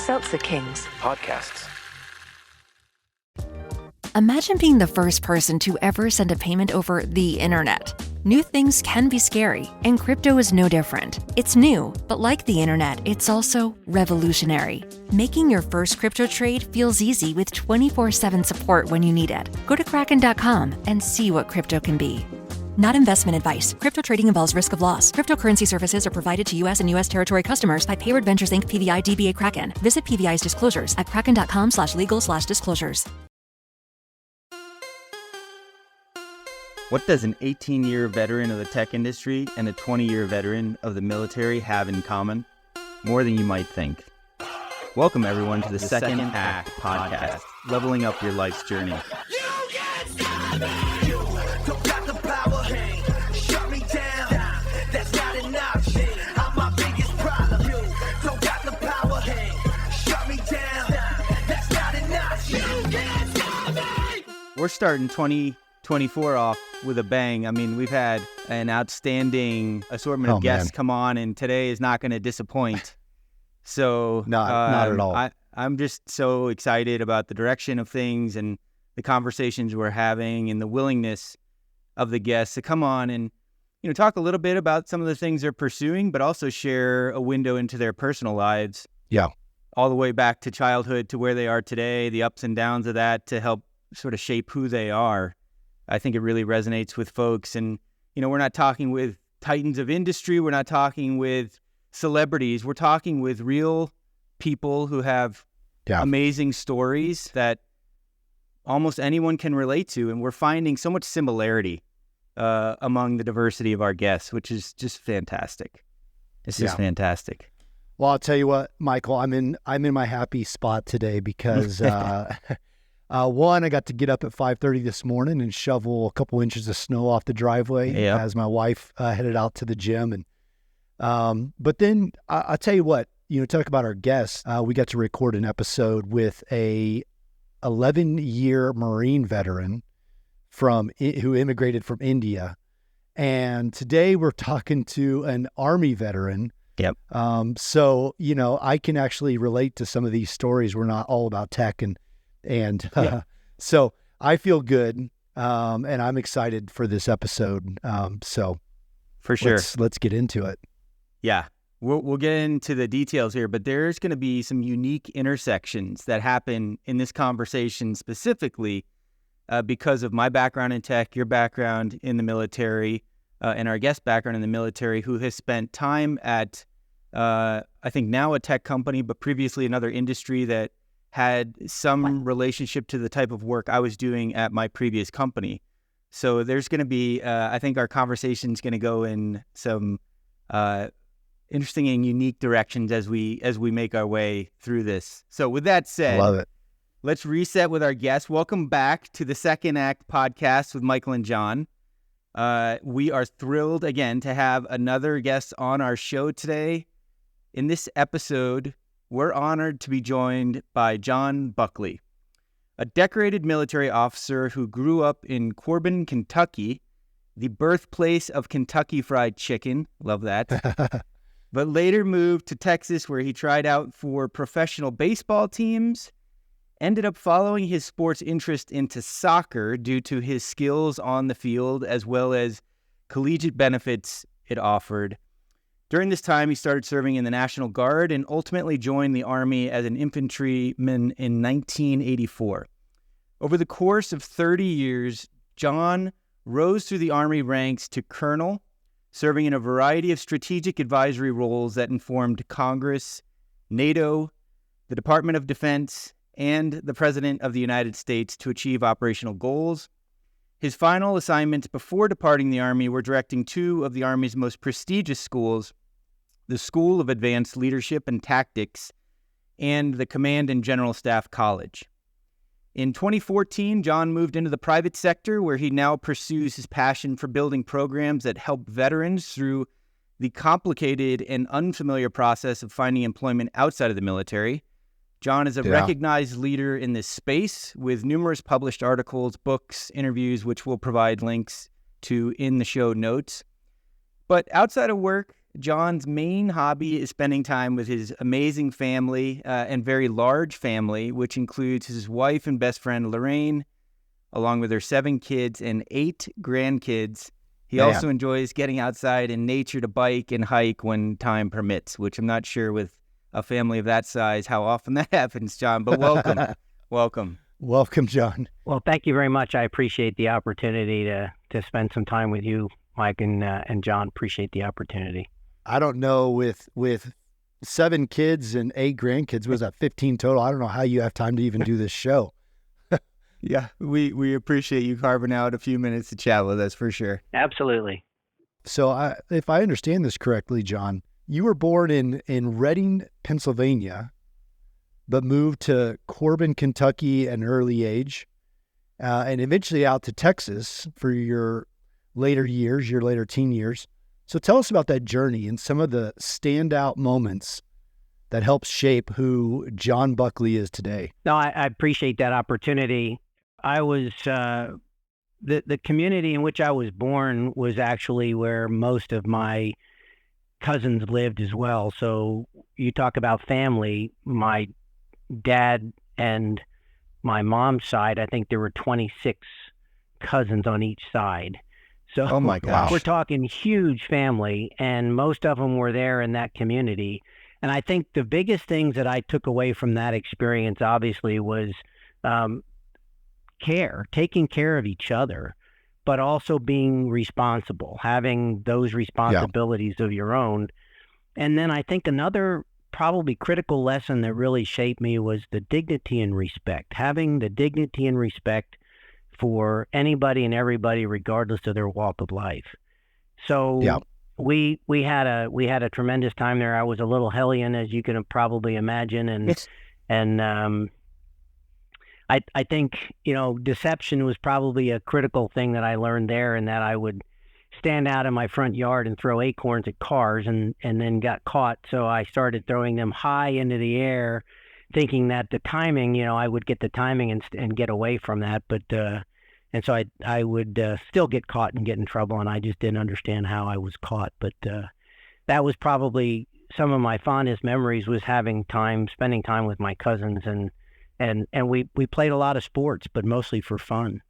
Seltzer Kings podcasts. Imagine being the first person to ever send a payment over the internet. New things can be scary, and crypto is no different. It's new, but like the internet, it's also revolutionary. Making your first crypto trade feels easy with 24/7 support when you need it. Go to Kraken.com and see what crypto can be. Not investment advice. Crypto trading involves risk of loss. Cryptocurrency services are provided to U.S. and U.S. territory customers by Payward Ventures Inc. PVI DBA Kraken. Visit PVI's disclosures at kraken.com/legal/disclosures. What does an 18-year veteran of the tech industry and a 20-year veteran of the military have in common? More than you might think. Welcome, everyone, to the Second Act podcast, leveling up your life's journey. We're starting 2024 off with a bang. I mean, we've had an outstanding assortment of guests come on, and today is not going to disappoint. So, not at all. I'm just so excited about the direction of things and the conversations we're having and the willingness of the guests to come on and, talk a little bit about some of the things they're pursuing, but also share a window into their personal lives. Yeah. All the way back to childhood to where they are today, the ups and downs of that to help sort of shape who they are. I think it really resonates with folks. And, we're not talking with titans of industry. We're not talking with celebrities. We're talking with real people who have amazing stories that almost anyone can relate to. And we're finding so much similarity among the diversity of our guests, which is just fantastic. It's just fantastic. Well, I'll tell you what, Michael, I'm in my happy spot today because one, I got to get up at 5:30 this morning and shovel a couple inches of snow off the driveway as my wife headed out to the gym. And but then I'll tell you what, talk about our guests. We got to record an episode with a 11-year Marine veteran who immigrated from India, and today we're talking to an Army veteran. Yep. So I can actually relate to some of these stories. We're not all about tech and so I feel good, and I'm excited for this episode. So for sure, let's get into it. Yeah, we'll get into the details here, but there's going to be some unique intersections that happen in this conversation specifically because of my background in tech, your background in the military, and our guest background in the military, who has spent time at, I think now a tech company, but previously another industry that had some relationship to the type of work I was doing at my previous company. So there's going to be, I think our conversation is going to go in some interesting and unique directions as we make our way through this. So with that said, I love it. Let's reset with our guests. Welcome back to the Second Act podcast with Michael and John. We are thrilled again to have another guest on our show today. In this episode, we're honored to be joined by John Buckley, a decorated military officer who grew up in Corbin, Kentucky, the birthplace of Kentucky Fried Chicken. Love that. But later moved to Texas, where he tried out for professional baseball teams, ended up following his sports interest into soccer due to his skills on the field, as well as collegiate benefits it offered. During this time, he started serving in the National Guard and ultimately joined the Army as an infantryman in 1984. Over the course of 30 years, John rose through the Army ranks to colonel, serving in a variety of strategic advisory roles that informed Congress, NATO, the Department of Defense, and the President of the United States to achieve operational goals. His final assignments before departing the Army were directing two of the Army's most prestigious schools, the School of Advanced Leadership and Tactics and the Command and General Staff College. In 2014, John moved into the private sector, where he now pursues his passion for building programs that help veterans through the complicated and unfamiliar process of finding employment outside of the military. John is a recognized leader in this space with numerous published articles, books, interviews, which we'll provide links to in the show notes. But outside of work, John's main hobby is spending time with his amazing family and very large family, which includes his wife and best friend, Lorraine, along with her 7 kids and 8 grandkids. He also enjoys getting outside in nature to bike and hike when time permits, which I'm not sure with a family of that size how often that happens, John, but welcome. Welcome. Welcome, John. Well, thank you very much. I appreciate the opportunity to spend some time with you, Mike and John. Appreciate the opportunity. I don't know, with 7 kids and 8 grandkids, was that 15 total? I don't know how you have time to even do this show. Yeah, we appreciate you carving out a few minutes to chat with us for sure. Absolutely. So if I understand this correctly, John, you were born in Reading, Pennsylvania, but moved to Corbin, Kentucky at an early age, and eventually out to Texas for your later years, your later teen years. So tell us about that journey and some of the standout moments that helped shape who John Buckley is today. No, I appreciate that opportunity. I was, the community in which I was born was actually where most of my cousins lived as well. So you talk about family, my dad and my mom's side, I think there were 26 cousins on each side. So oh my gosh, we're talking huge family, and most of them were there in that community. And I think the biggest things that I took away from that experience, obviously, was taking care of each other, but also being responsible, having those responsibilities of your own. And then I think another probably critical lesson that really shaped me was the dignity and respect, having the dignity and respect for anybody and everybody, regardless of their walk of life. So we had a tremendous time there. I was a little hellion, as you can probably imagine, and I think deception was probably a critical thing that I learned there, and that I would stand out in my front yard and throw acorns at cars, and then got caught. So I started throwing them high into the air, thinking that the timing, I would get the timing and get away from that. But and so I would still get caught and get in trouble, and I just didn't understand how I was caught. But that was probably some of my fondest memories, was spending time with my cousins, and we played a lot of sports, but mostly for fun.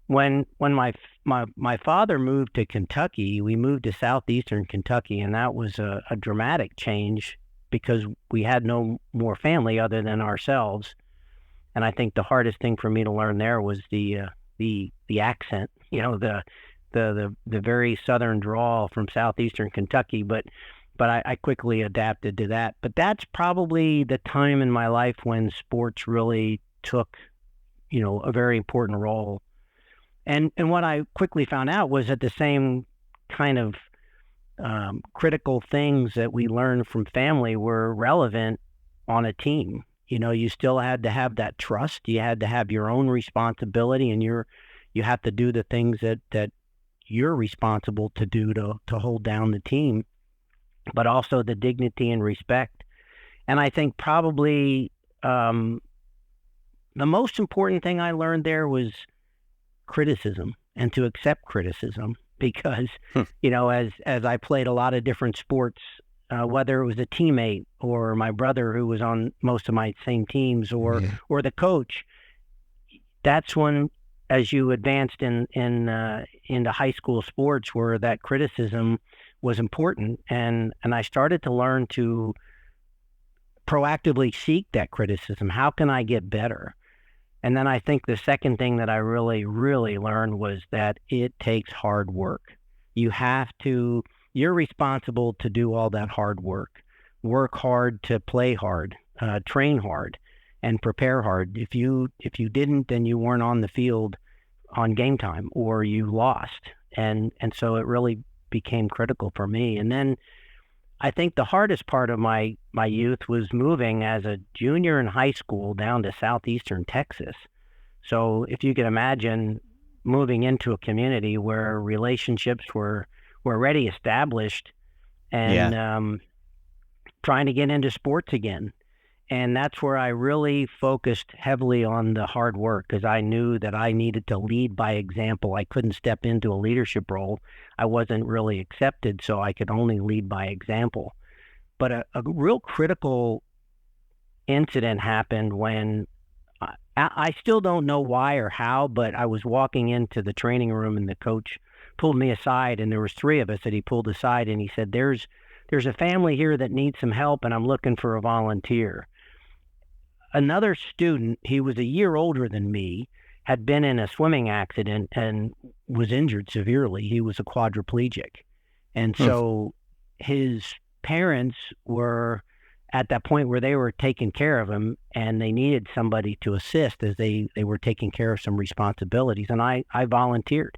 When my father moved to Kentucky, we moved to southeastern Kentucky, and that was a dramatic change because we had no more family other than ourselves. And I think the hardest thing for me to learn there was the accent, the very southern drawl from southeastern Kentucky. But I quickly adapted to that. But that's probably the time in my life when sports really took, a very important role. And what I quickly found out was that the same kind of critical things that we learned from family were relevant on a team. You still had to have that trust. You had to have your own responsibility, and you have to do the things that you're responsible to do to hold down the team, but also the dignity and respect. And I think probably the most important thing I learned there was criticism, and to accept criticism, because as I played a lot of different sports, whether it was a teammate or my brother who was on most of my same teams, or the coach, that's when, as you advanced into high school sports, where that criticism was important, and I started to learn to proactively seek that criticism. How can I get better? And then I think the second thing that I really, really learned was that it takes hard work. You're responsible to do all that hard work. Work hard to play hard, train hard, and prepare hard. If you didn't, then you weren't on the field on game time, or you lost. And so it really became critical for me. And then I think the hardest part of my youth was moving as a junior in high school down to southeastern Texas. So if you can imagine moving into a community where relationships were already established, and trying to get into sports again. And that's where I really focused heavily on the hard work, because I knew that I needed to lead by example. I couldn't step into a leadership role. I wasn't really accepted, so I could only lead by example. But a real critical incident happened when I still don't know why or how, but I was walking into the training room and the coach pulled me aside, and there was three of us that he pulled aside, and he said, there's a family here that needs some help, and I'm looking for a volunteer. Another student, he was a year older than me, had been in a swimming accident and was injured severely. He was a quadriplegic. And so his parents were at that point where they were taking care of him, and they needed somebody to assist as they were taking care of some responsibilities. And I volunteered.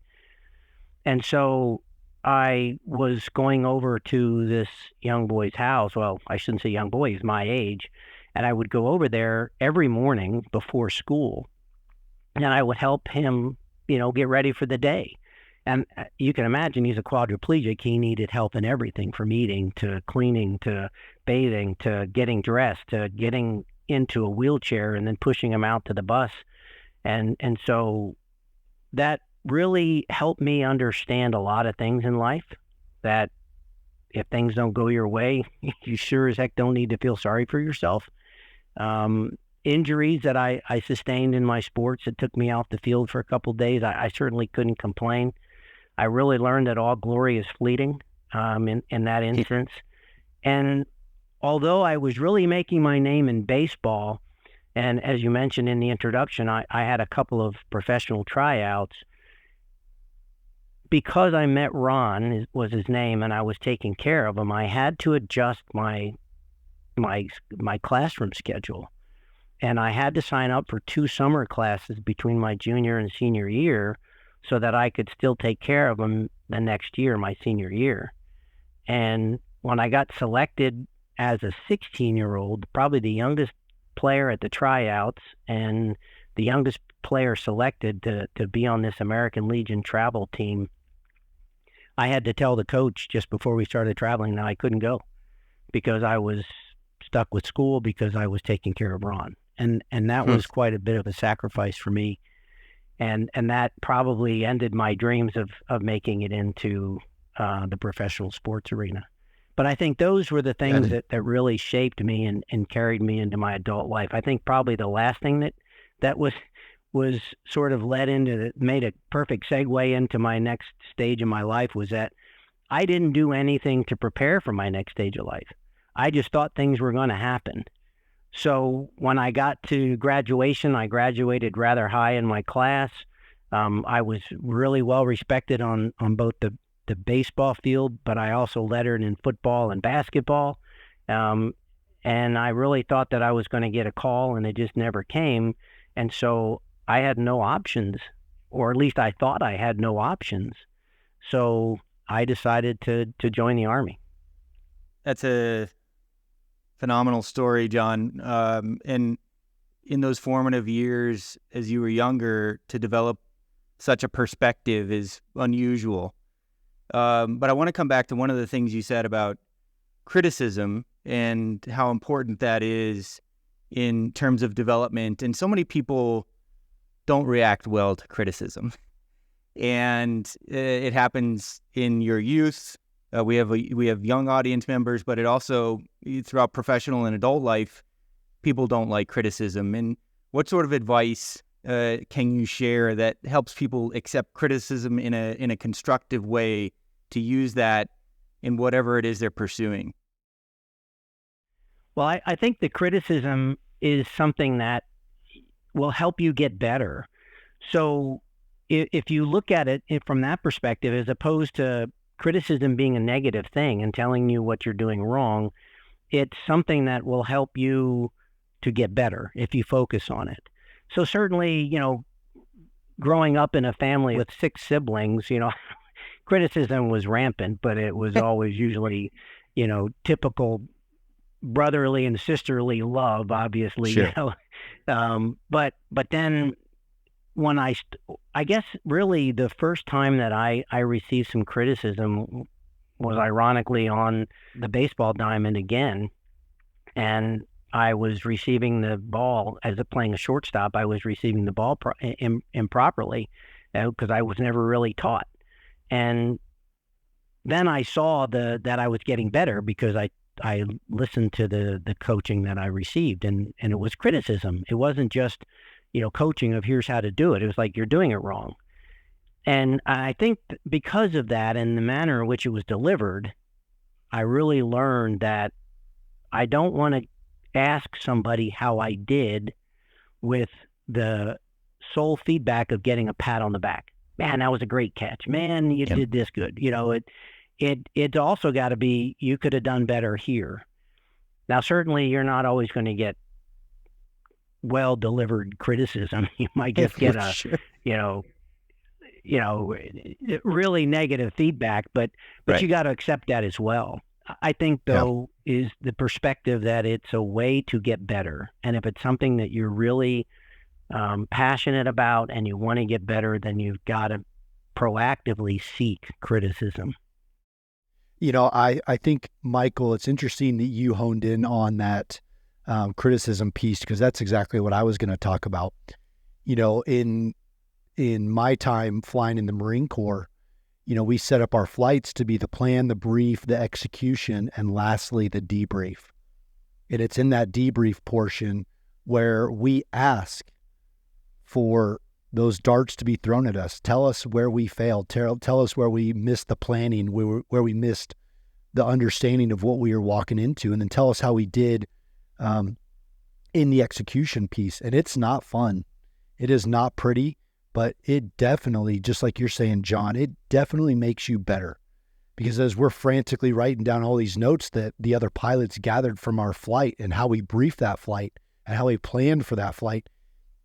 And so I was going over to this young boy's house. Well, I shouldn't say young boy, he's my age. And I would go over there every morning before school, and I would help him, get ready for the day. And you can imagine he's a quadriplegic. He needed help in everything, from eating to cleaning to bathing to getting dressed to getting into a wheelchair and then pushing him out to the bus. And so that really helped me understand a lot of things in life, that if things don't go your way, you sure as heck don't need to feel sorry for yourself. Injuries that I sustained in my sports that took me off the field for a couple of days, I certainly couldn't complain. I really learned that all glory is fleeting in that instance. And although I was really making my name in baseball, and as you mentioned in the introduction, I had a couple of professional tryouts, because I met Ron, was his name, and I was taking care of him, I had to adjust my classroom schedule. And I had to sign up for 2 summer classes between my junior and senior year so that I could still take care of him the next year, my senior year. And when I got selected as a 16-year-old, probably the youngest player at the tryouts and the youngest player selected to be on this American Legion travel team, I had to tell the coach just before we started traveling that I couldn't go because I was stuck with school because I was taking care of Ron. And that was quite a bit of a sacrifice for me. And that probably ended my dreams of making it into the professional sports arena. But I think those were the things that really shaped me and carried me into my adult life. I think probably the last thing that was sort of made a perfect segue into my next stage of my life was that I didn't do anything to prepare for my next stage of life. I just thought things were going to happen. So when I got to graduation, I graduated rather high in my class. I was really well respected on both the baseball field, but I also lettered in football and basketball. And I really thought that I was going to get a call, and it just never came. And so I had no options, or at least I thought I had no options. So I decided to join the Army. That's a phenomenal story, John. And in those formative years, as you were younger, to develop such a perspective is unusual. But I want to come back to one of the things you said about criticism and how important that is in terms of development. And so many people don't react well to criticism. And it happens in your youth. We have young audience members, but it also, throughout professional and adult life, people don't like criticism. And what sort of advice can you share that helps people accept criticism in a constructive way, to use that in whatever it is they're pursuing? Well, I think the criticism is something that will help you get better. So if you look at it from that perspective, as opposed to criticism being a negative thing and telling you what you're doing wrong, it's something that will help you to get better if you focus on it. So certainly, growing up in a family with 6 siblings, criticism was rampant, but it was always usually, typical brotherly and sisterly love, obviously. Sure. But then when I guess really the first time that I received some criticism was ironically on the baseball diamond again. And I was receiving the ball playing a shortstop. I was receiving the ball improperly because I was never really taught. And then I saw that I was getting better because I listened to the coaching that I received, and it was criticism. It wasn't just, coaching of here's how to do it. It was like, you're doing it wrong. And I think because of that and the manner in which it was delivered, I really learned that I don't want to ask somebody how I did with the sole feedback of getting a pat on the back. Man, that was a great catch. Man, you did this good. It's also got to be, you could have done better here. Now, certainly you're not always going to get well-delivered criticism. You might just get really negative feedback, but right. You got to accept that as well. I think, though, is the perspective that it's a way to get better. And if it's something that you're really passionate about and you want to get better, then you've got to proactively seek criticism. I think, Michael, it's interesting that you honed in on that criticism piece, because that's exactly what I was going to talk about. In my time flying in the Marine Corps, we set up our flights to be the plan, the brief, the execution, and lastly, the debrief. And it's in that debrief portion where we ask for those darts to be thrown at us. Tell us where we failed. Tell us where we missed the planning, where we missed the understanding of what we were walking into, and then tell us how we did in the execution piece. And it's not fun. It is not pretty. But it definitely, just like you're saying, John, it definitely makes you better. Because as we're frantically writing down all these notes that the other pilots gathered from our flight and how we briefed that flight and how we planned for that flight,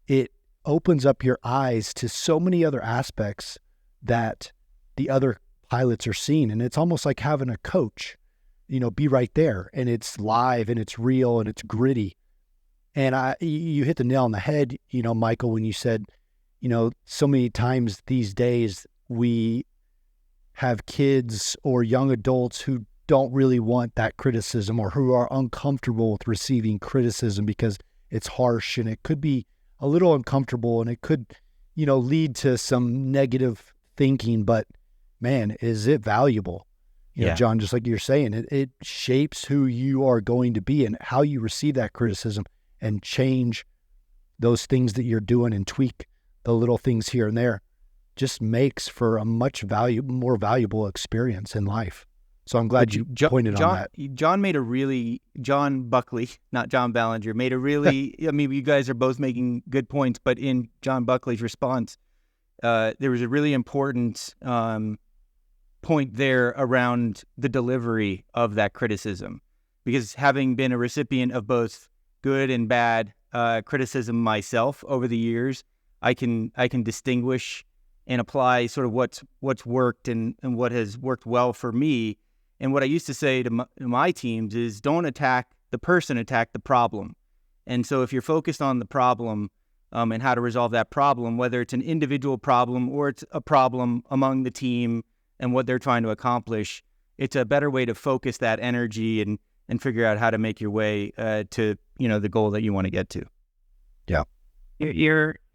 it opens up your eyes to so many other aspects that the other pilots are seeing. And it's almost like having a coach, be right there. And it's live and it's real and it's gritty. And you hit the nail on the head, Michael, when you said, so many times these days we have kids or young adults who don't really want that criticism, or who are uncomfortable with receiving criticism because it's harsh and it could be a little uncomfortable and it could, lead to some negative thinking. But man, is it valuable? John, just like you're saying, it shapes who you are going to be and how you receive that criticism, and change those things that you're doing and tweak the little things here and there. Just makes for a much more valuable experience in life. So I'm glad you pointed on that. John Buckley, not John Ballinger, made a really, you guys are both making good points, but in John Buckley's response, there was a really important point there around the delivery of that criticism. Because having been a recipient of both good and bad criticism myself over the years, I can distinguish and apply sort of what's worked and what has worked well for me. And what I used to say to my teams is, don't attack the person, attack the problem. And so if you're focused on the problem and how to resolve that problem, whether it's an individual problem or it's a problem among the team and what they're trying to accomplish, it's a better way to focus that energy and figure out how to make your way to the goal that you want to get to. Yeah.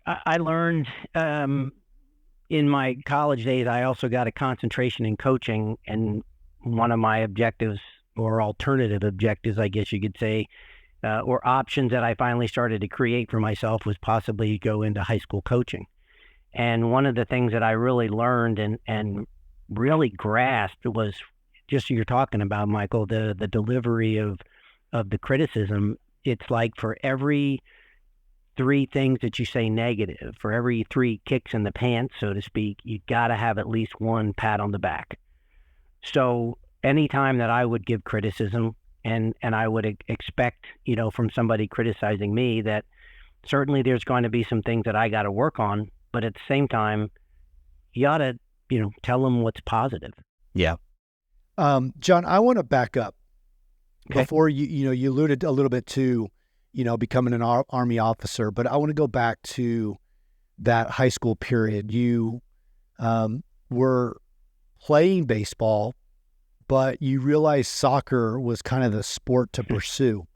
I learned in my college days, I also got a concentration in coaching, and one of my objectives, or alternative objectives, I guess you could say, or options that I finally started to create for myself, was possibly go into high school coaching. And one of the things that I really learned and really grasped was just you're talking about, Michael, the delivery of the criticism. It's like for every 3 things that you say negative, for every 3 kicks in the pants, so to speak, you got to have at least 1 pat on the back. So anytime that I would give criticism and I would expect, from somebody criticizing me, that certainly there's going to be some things that I got to work on, but at the same time, you ought to, tell them what's positive. Yeah. John, I want to back up. Okay. Before you alluded a little bit to, becoming an Army officer, but I want to go back to that high school period. You were playing baseball, but you realized soccer was kind of the sport to pursue.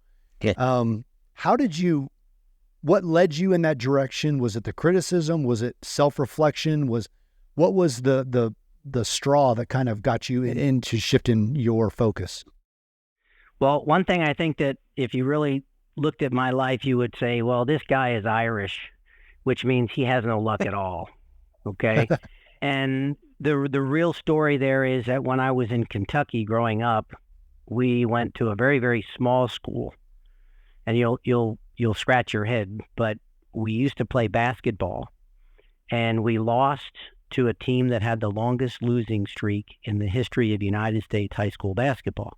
What led you in that direction? Was it the criticism? Was it self-reflection? What was the straw that kind of got you into shifting your focus? Well, one thing I think that if you really looked at my life, you would say, well, this guy is Irish, which means he has no luck at all. Okay. And the real story there is that when I was in Kentucky growing up, we went to a very, very small school, and you'll scratch your head, but we used to play basketball, and we lost to a team that had the longest losing streak in the history of United States high school basketball.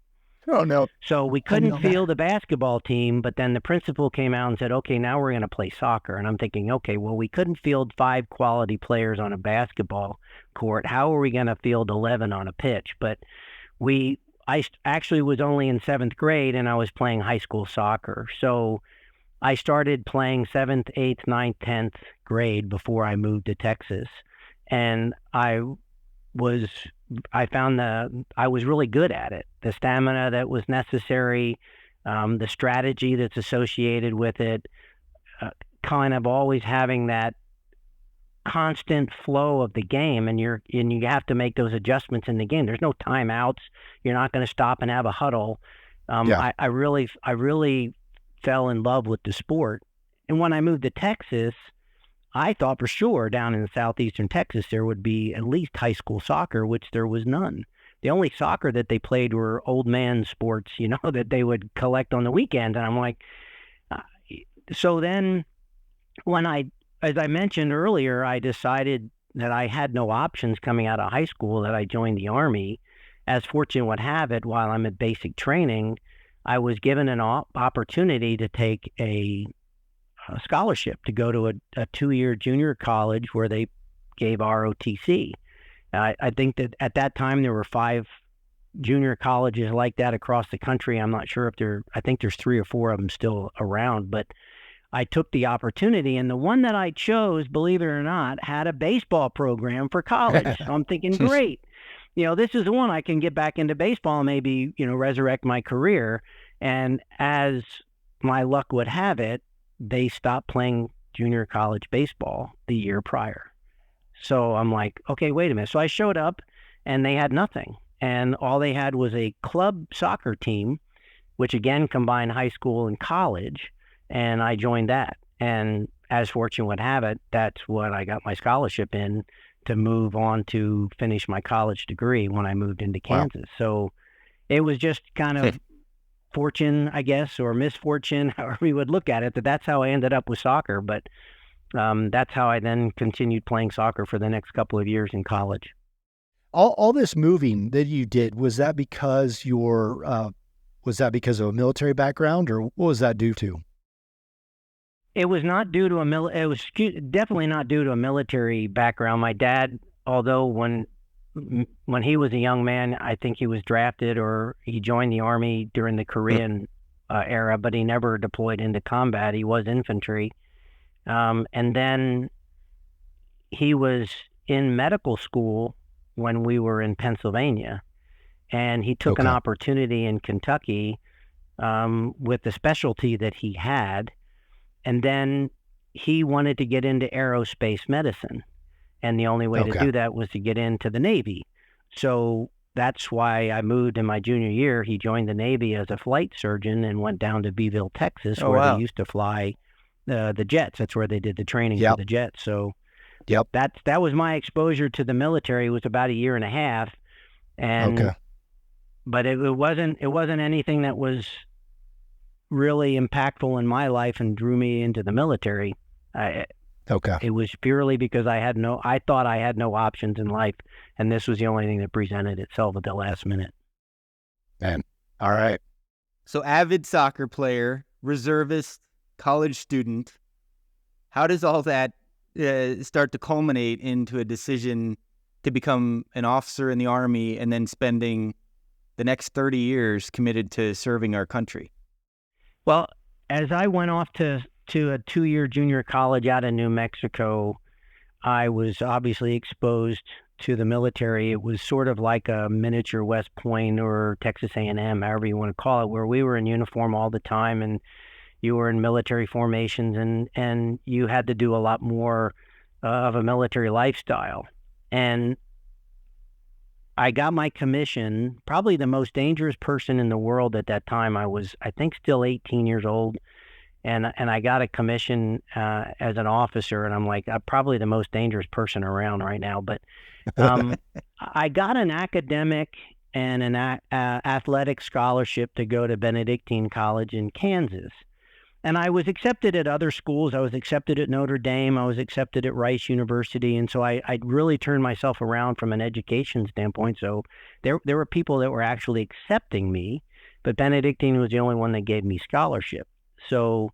Oh, no. So we couldn't field the basketball team, but then the principal came out and said, okay, now we're going to play soccer. And I'm thinking, okay, well, we couldn't field 5 quality players on a basketball court. How are we going to field 11 on a pitch? But I actually was only in 7th grade, and I was playing high school soccer. So I started playing 7th, 8th, 9th, 10th grade before I moved to Texas. And I found that I was really good at it. The stamina that was necessary, the strategy that's associated with it, kind of always having that constant flow of the game, and you have to make those adjustments in the game. There's no timeouts. You're not going to stop and have a huddle. I really fell in love with the sport. And when I moved to Texas, I thought for sure down in southeastern Texas there would be at least high school soccer, which there was none. The only soccer that they played were old man sports, that they would collect on the weekends. And I'm like, so then as I mentioned earlier, I decided that I had no options coming out of high school, that I joined the Army. As fortune would have it, while I'm at basic training, I was given an opportunity to take a scholarship to go to a 2-year junior college where they gave ROTC. I think that at that time there were 5 junior colleges like that across the country. I'm not sure I think there's 3 or 4 of them still around, but I took the opportunity, and the one that I chose, believe it or not, had a baseball program for college. So I'm thinking, great, this is the one I can get back into baseball and maybe, resurrect my career. And as my luck would have it, they stopped playing junior college baseball the year prior. So I'm like, okay, wait a minute. So I showed up, and they had nothing. And all they had was a club soccer team, which again combined high school and college. And I joined that. And as fortune would have it, that's what I got my scholarship in to move on to finish my college degree when I moved into Kansas. Wow. So it was just kind of fortune, I guess, or misfortune, however we would look at it, that's how I ended up with soccer. But that's how I then continued playing soccer for the next couple of years in college. All this moving that you did, was that because of a military background, or what was that due to? It was not due to it was definitely not due to a military background. My dad, although when he was a young man, I think he was drafted or he joined the Army during the Korean era, but he never deployed into combat. He was infantry. And then he was in medical school when we were in Pennsylvania, and he took an opportunity in Kentucky with the specialty that he had. And then he wanted to get into aerospace medicine. And the only way to do that was to get into the Navy. So that's why I moved in my junior year. He joined the Navy as a flight surgeon and went down to Beeville, Texas, where they used to fly the jets. That's where they did the training for the jets. So that was my exposure to the military. It was about 1.5 years. And but it wasn't anything that was really impactful in my life and drew me into the military. It was purely because I thought I had no options in life, and this was the only thing that presented itself at the last minute. Man, all right. So avid soccer player, reservist, college student. How does all that start to culminate into a decision to become an officer in the Army and then spending the next 30 years committed to serving our country? Well, as I went off to a 2-year junior college out in New Mexico, I was obviously exposed to the military, it was sort of like a miniature West Point or Texas A&M, however you want to call it, where we were in uniform all the time and you were in military formations and you had to do a lot more of a military lifestyle. And I got my commission, probably the most dangerous person in the world at that time. I was, I think, still 18 years old. And I got a commission as an officer, and I'm like, I'm probably the most dangerous person around right now. But I got an academic and an athletic scholarship to go to Benedictine College in Kansas. And I was accepted at other schools. I was accepted at Notre Dame. I was accepted at Rice University. And so I really turned myself around from an education standpoint. So there were people that were actually accepting me, but Benedictine was the only one that gave me scholarship. So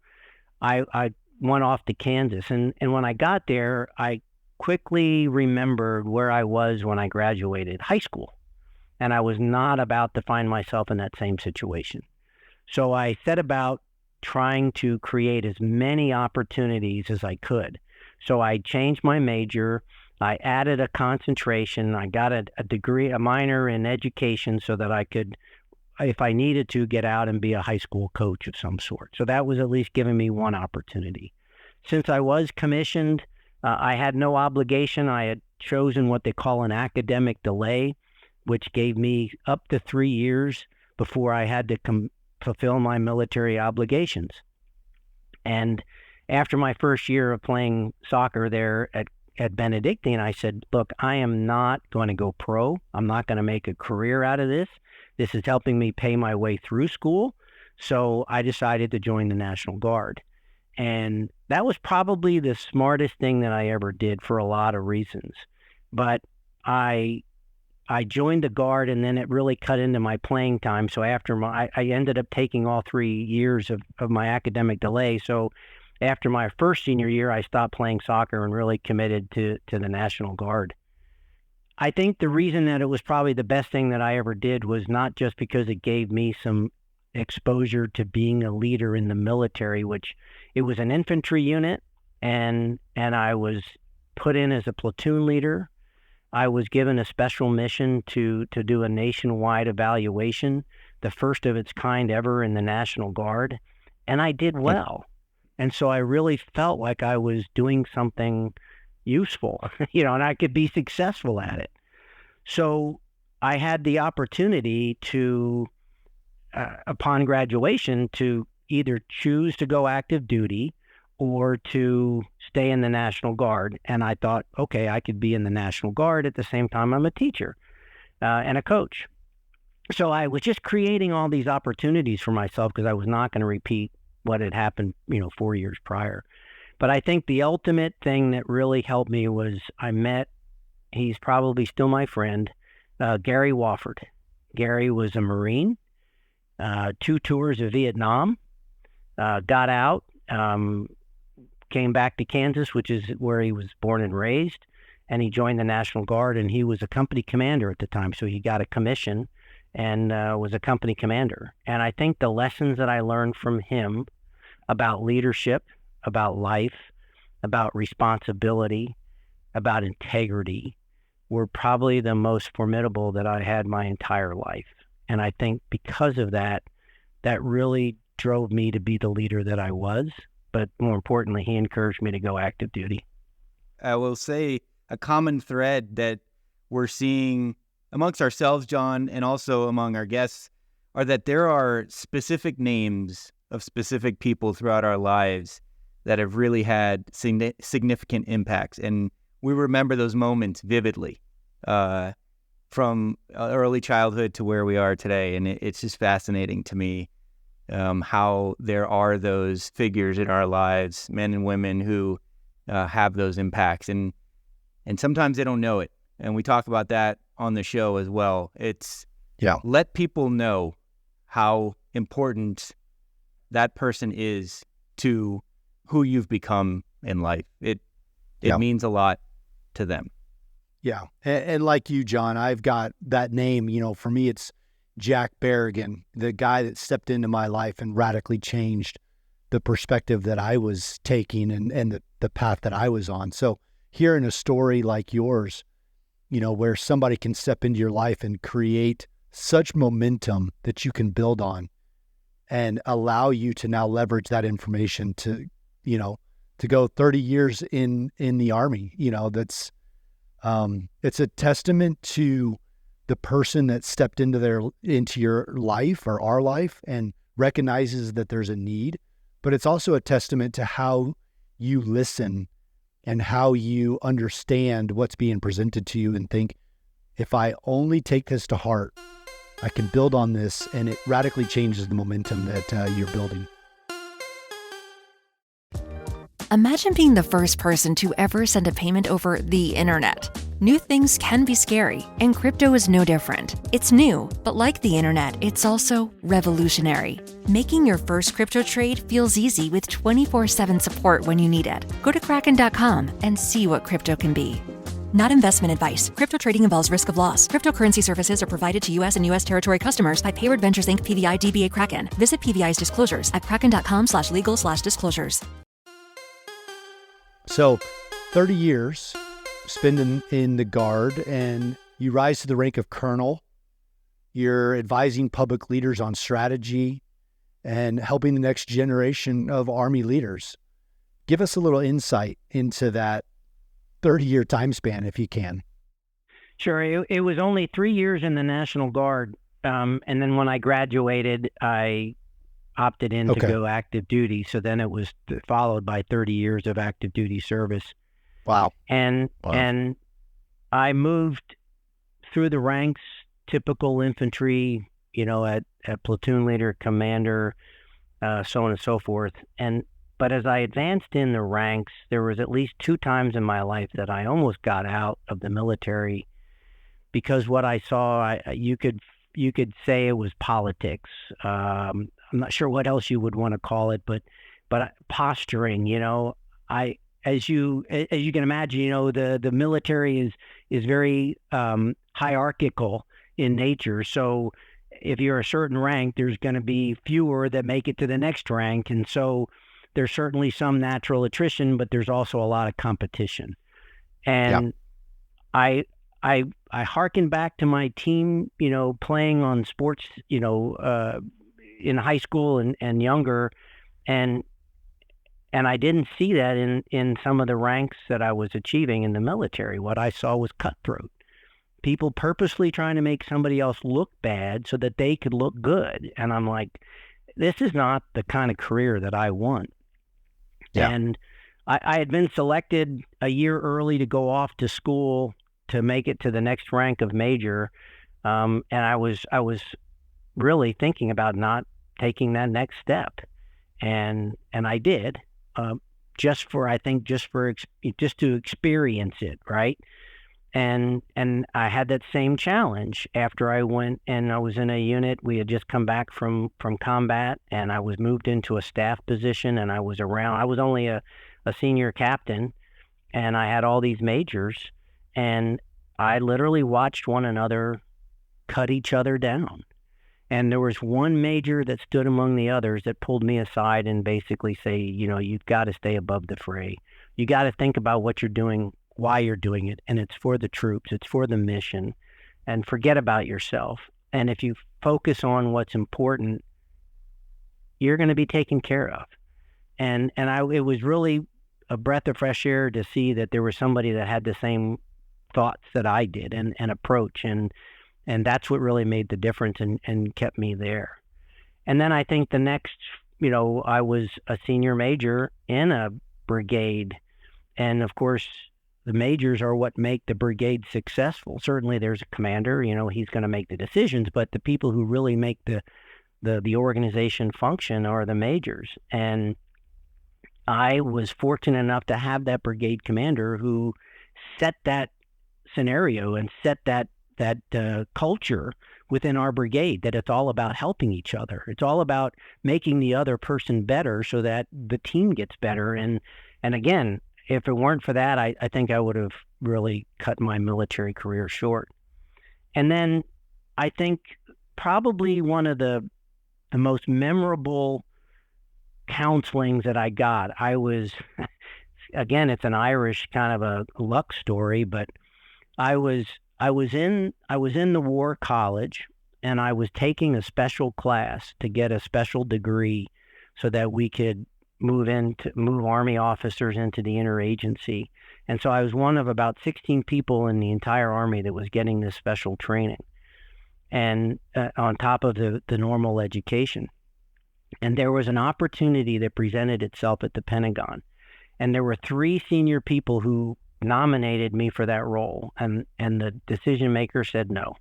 I went off to Kansas. And when I got there, I quickly remembered where I was when I graduated high school. And I was not about to find myself in that same situation. So I set about trying to create as many opportunities as I could. So I changed my major. I added a concentration. I got a degree, a minor in education so that I could, if I needed to, get out and be a high school coach of some sort. So that was at least giving me one opportunity. Since I was commissioned, I had no obligation. I had chosen what they call an academic delay, which gave me up to 3 years before I had to fulfill my military obligations. And after my first year of playing soccer there at Benedictine, I said, look, I am not going to go pro. I'm not going to make a career out of this. This is helping me pay my way through school. So I decided to join the National Guard. And that was probably the smartest thing that I ever did for a lot of reasons. But I joined the Guard, and then it really cut into my playing time. So after I ended up taking all 3 years of my academic delay. So after my first senior year, I stopped playing soccer and really committed to the National Guard. I think the reason that it was probably the best thing that I ever did was not just because it gave me some exposure to being a leader in the military, which it was an infantry unit, and I was put in as a platoon leader. I was given a special mission to do a nationwide evaluation, the first of its kind ever in the National Guard, and I did well. And so I really felt like I was doing something useful, and I could be successful at it. So I had the opportunity to, upon graduation, to either choose to go active duty or to stay in the National Guard. And I thought, okay, I could be in the National Guard at the same time I'm a teacher and a coach. So I was just creating all these opportunities for myself because I was not going to repeat what had happened, 4 years prior. But I think the ultimate thing that really helped me was I met, he's probably still my friend, Gary Wofford. Gary was a Marine, 2 tours of Vietnam, got out, came back to Kansas, which is where he was born and raised, and he joined the National Guard, and he was a company commander at the time. So he got a commission and was a company commander. And I think the lessons that I learned from him about leadership, about life, about responsibility, about integrity were probably the most formidable that I had my entire life. And I think because of that, that really drove me to be the leader that I was. But more importantly, he encouraged me to go active duty. I will say a common thread that we're seeing amongst ourselves, John, and also among our guests, are that there are specific names of specific people throughout our lives that have really had significant impacts. And we remember those moments vividly from early childhood to where we are today. And it's just fascinating to me how there are those figures in our lives, men and women who have those impacts. And sometimes they don't know it. And we talk about that on the show as well. It's let people know how important that person is to who you've become in life. It means a lot to them. Yeah. And like you, John, I've got that name, for me, it's Jack Berrigan, the guy that stepped into my life and radically changed the perspective that I was taking and the path that I was on. So hearing a story like yours, where somebody can step into your life and create such momentum that you can build on and allow you to now leverage that information to go 30 years in the Army. That's it's a testament to the person that stepped into your life or our life and recognizes that there's a need, but it's also a testament to how you listen and how you understand what's being presented to you and think, if I only take this to heart, I can build on this, and it radically changes the momentum that you're building. Imagine being the first person to ever send a payment over the internet. New things can be scary, and crypto is no different. It's new, but like the internet, it's also revolutionary. Making your first crypto trade feels easy with 24/7 support when you need it. Go to Kraken.com and see what crypto can be. Not investment advice. Crypto trading involves risk of loss. Cryptocurrency services are provided to U.S. and U.S. territory customers by Payward Ventures Inc. PVI DBA Kraken. Visit PVI's disclosures at kraken.com/legal/disclosures. So 30 years spent in the Guard, and you rise to the rank of colonel. You're advising public leaders on strategy and helping the next generation of Army leaders. Give us a little insight into that 30-year time span, if you can. Sure. It was only 3 years in the National Guard. And then when I graduated, I opted in to go active duty. So then it was followed by 30 years of active duty service. Wow. And I moved through the ranks, typical infantry, at platoon leader, commander, so on and so forth. But as I advanced in the ranks, there was at least 2 times in my life that I almost got out of the military because what I saw, you could say it was politics. I'm not sure what else you would want to call it, but posturing. As you can imagine, the military is very hierarchical in nature. So if you're a certain rank, there's going to be fewer that make it to the next rank, and so there's certainly some natural attrition, but there's also a lot of competition. And I hearken back to my team, playing on sports, in high school and younger, and I didn't see that in some of the ranks that I was achieving in the military. What I saw was cutthroat. People purposely trying to make somebody else look bad so that they could look good. And I'm like, this is not the kind of career that I want. Yeah. And I had been selected a year early to go off to school to make it to the next rank of major. And I was really thinking about not taking that next step. And I did, just to experience it. Right. And I had that same challenge after I went, and I was in a unit. We had just come back from combat, and I was moved into a staff position, and I was only a senior captain, and I had all these majors, and I literally watched one another cut each other down. And there was one major that stood among the others that pulled me aside and basically say, you've got to stay above the fray. You got to think about what you're doing, why you're doing it, and it's for the troops, it's for the mission, and forget about yourself. And if you focus on what's important, you're going to be taken care of. And it was really a breath of fresh air to see that there was somebody that had the same thoughts that I did and approach, and that's what really made the difference and kept me there. And then I think the next, I was a senior major in a brigade, and of course the majors are what make the brigade successful. Certainly there's a commander, he's going to make the decisions, but the people who really make the organization function are the majors. And I was fortunate enough to have that brigade commander who set that scenario and set that culture within our brigade, that it's all about helping each other. It's all about making the other person better so that the team gets better. And again, if it weren't for that, I think I would have really cut my military career short. And then I think probably one of the most memorable counselings that I got, I was, again, it's an Irish kind of a luck story, but I was in the war college, and I was taking a special class to get a special degree so that we could move Army officers into the interagency. And so I was one of about 16 people in the entire Army that was getting this special training, and on top of the normal education. And there was an opportunity that presented itself at the Pentagon. And there were 3 senior people who nominated me for that role, and the decision maker said no.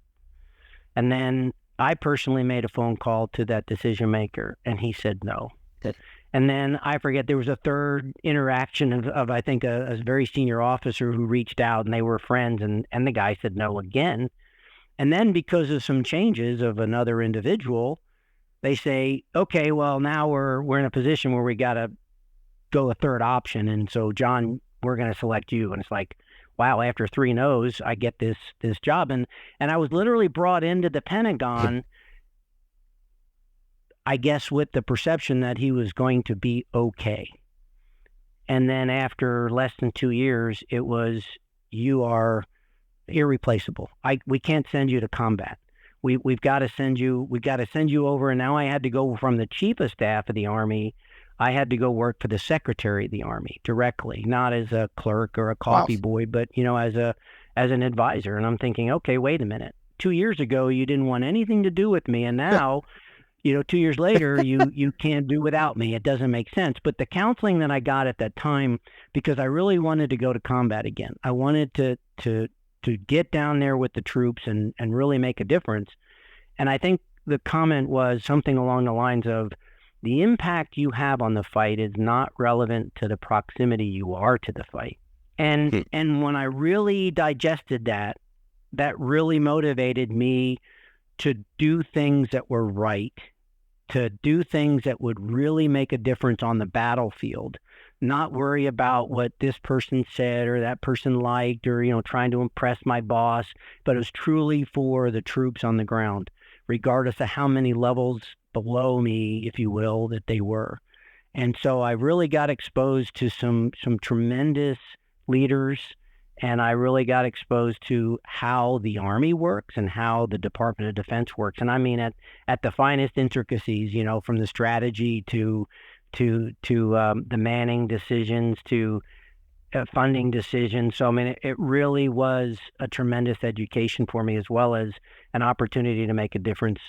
And then I personally made a phone call to that decision maker, and he said no. Okay. And then I forget, there was a third interaction of I think a very senior officer who reached out, and they were friends, and the guy said no again. And then because of some changes of another individual, they say, okay, well, now we're in a position where we got to go a third option. And so, John, we're going to select you. And it's like, wow, after 3 no's, I get this job. And I was literally brought into the Pentagon, I guess, with the perception that he was going to be okay. And then after less than 2 years, it was, you are irreplaceable. We can't send you to combat. We've got to send you over. And now I had to go from the chief of staff of the Army. I had to go work for the secretary of the Army directly, not as a clerk or a coffee boy, but, as an advisor. And I'm thinking, okay, wait a minute. 2 years ago, you didn't want anything to do with me. And now, 2 years later, you can't do without me. It doesn't make sense. But the counseling that I got at that time, because I really wanted to go to combat again, I wanted to get down there with the troops and really make a difference. And I think the comment was something along the lines of, the impact you have on the fight is not relevant to the proximity you are to the fight. And when I really digested that really motivated me to do things that were right, to do things that would really make a difference on the battlefield, not worry about what this person said or that person liked, or, trying to impress my boss, but it was truly for the troops on the ground, regardless of how many levels below me, if you will, that they were. And so I really got exposed to some tremendous leaders, and I really got exposed to how the Army works and how the Department of Defense works. And I mean at the finest intricacies, from the strategy to the manning decisions to funding decisions. So, I mean, it really was a tremendous education for me, as well as an opportunity to make a difference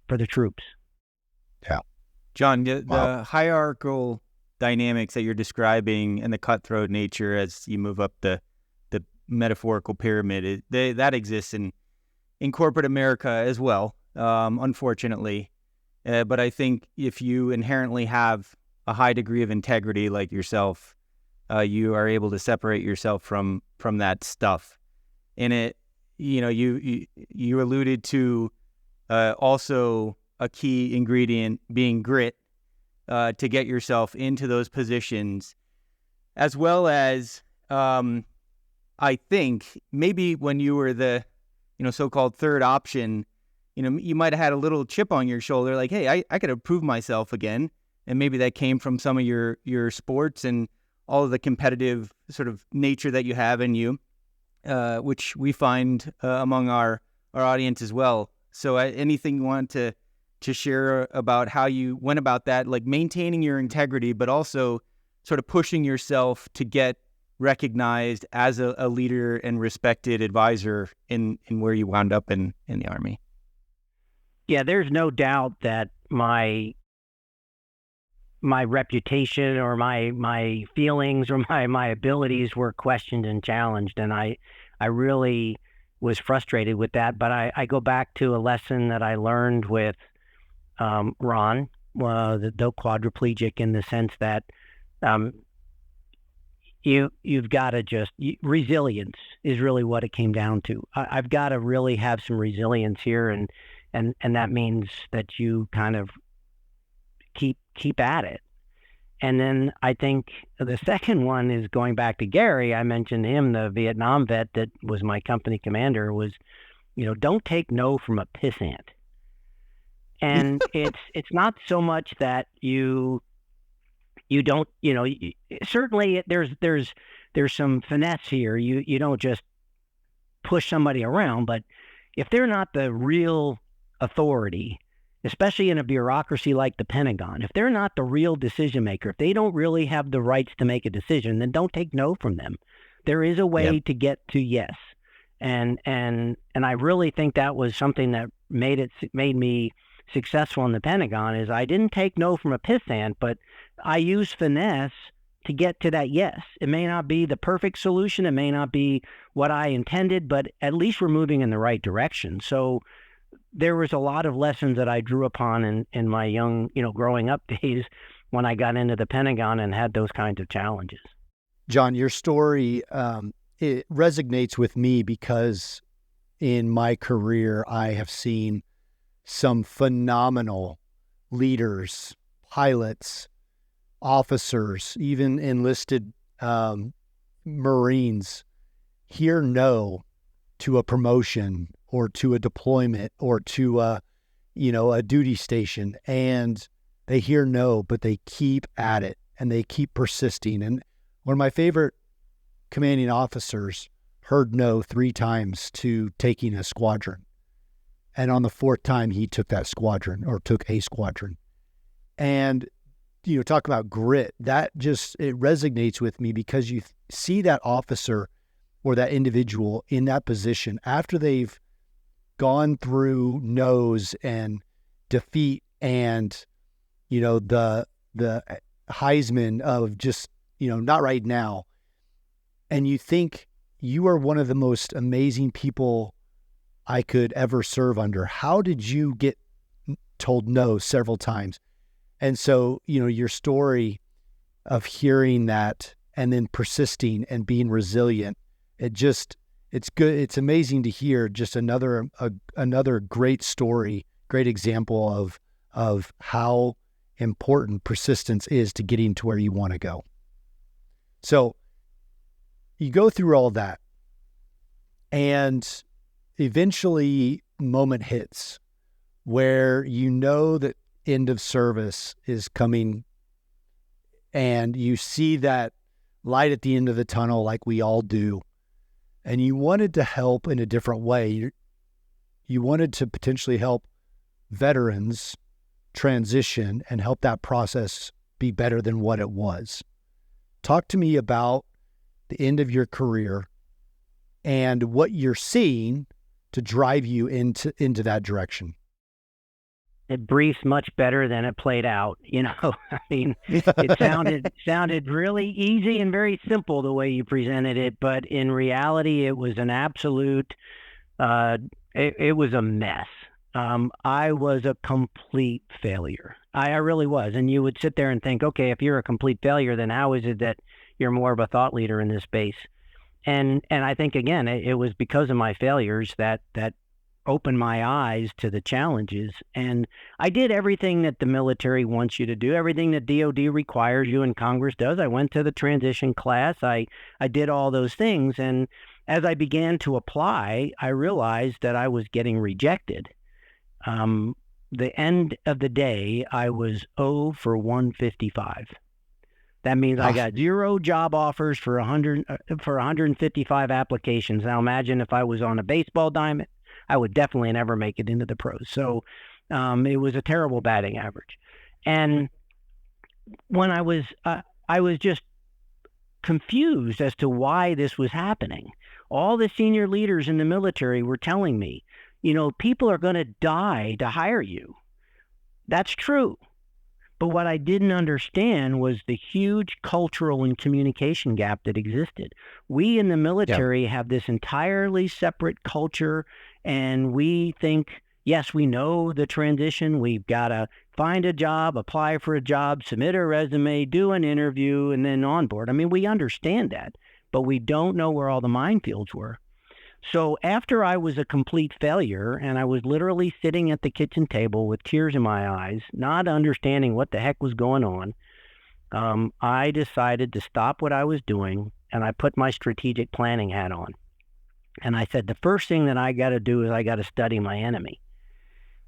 for the troops. Yeah. John, the hierarchical dynamics that you're describing and the cutthroat nature as you move up the metaphorical pyramid, that exists in corporate America as well, unfortunately. But I think if you inherently have a high degree of integrity like yourself, you are able to separate yourself from that stuff. And it, you alluded to also a key ingredient being grit to get yourself into those positions, as well as I think maybe when you were the so-called third option, you might have had a little chip on your shoulder, like, hey, I could have proved myself again. And maybe that came from some of your sports and all of the competitive sort of nature that you have in you, which we find among our audience as well. So anything you want to share about how you went about that, like maintaining your integrity, but also sort of pushing yourself to get recognized as a leader and respected advisor in where you wound up in the Army? Yeah, there's no doubt that my reputation or my feelings or my abilities were questioned and challenged, and I really was frustrated with that. But I go back to a lesson that I learned with Ron, the quadriplegic, in the sense that you've got to resilience is really what it came down to. I've got to really have some resilience here, and that means that you kind of keep at it. And then I think the second one is going back to Gary. I mentioned him, the Vietnam vet that was my company commander, was, don't take no from a pissant. And it's not so much that you don't, certainly there's some finesse here. You don't just push somebody around, but if they're not the real authority, especially in a bureaucracy like the Pentagon, if they're not the real decision maker, if they don't really have the rights to make a decision, then don't take no from them. There is a way to get to yes. And I really think that was something that made me successful in the Pentagon, is I didn't take no from a pissant, but I used finesse to get to that yes. It may not be the perfect solution. It may not be what I intended, but at least we're moving in the right direction. So there was a lot of lessons that I drew upon in my young, growing up days when I got into the Pentagon and had those kinds of challenges. John, your story, it resonates with me because in my career, I have seen some phenomenal leaders, pilots, officers, even enlisted Marines hear no to a promotion or to a deployment or to a duty station, and they hear no, but they keep at it and they keep persisting. And one of my favorite commanding officers heard no 3 times to taking a squadron. And on the 4th time, he took that squadron, or took a squadron. And, talk about grit. That just, it resonates with me because you see that officer or that individual in that position after they've gone through no's and defeat and, the Heisman of just, not right now. And you think you are one of the most amazing people I could ever serve under. How did you get told no several times? And so, your story of hearing that and then persisting and being resilient, it's good. It's amazing to hear just another great story, great example of how important persistence is to getting to where you want to go. So you go through all that, and eventually moment hits where that end of service is coming, and you see that light at the end of the tunnel like we all do, and you wanted to help in a different way. You wanted to potentially help veterans transition and help that process be better than what it was. Talk to me about the end of your career and what you're seeing to drive you into that direction. It briefs much better than it played out. I mean, it sounded really easy and very simple the way you presented it, but in reality, it was an absolute, it was a mess. I was a complete failure. I really was. And you would sit there and think, okay, if you're a complete failure, then how is it that you're more of a thought leader in this space? And I think, again, it was because of my failures that opened my eyes to the challenges. And I did everything that the military wants you to do, everything that DOD requires you and Congress does. I went to the transition class. I did all those things. And as I began to apply, I realized that I was getting rejected. The end of the day, I was 0 for 155. That means I got 0 job offers for 155 applications. Now imagine if I was on a baseball diamond, I would definitely never make it into the pros. So it was a terrible batting average. And when I was just confused as to why this was happening. All the senior leaders in the military were telling me, people are going to die to hire you. That's true. But what I didn't understand was the huge cultural and communication gap that existed. We in the military have this entirely separate culture, and we think, yes, we know the transition. We've got to find a job, apply for a job, submit a resume, do an interview, and then onboard. I mean, we understand that, but we don't know where all the minefields were. So after I was a complete failure, and I was literally sitting at the kitchen table with tears in my eyes, not understanding what the heck was going on, I decided to stop what I was doing, and I put my strategic planning hat on. And I said, the first thing that I got to do is I got to study my enemy.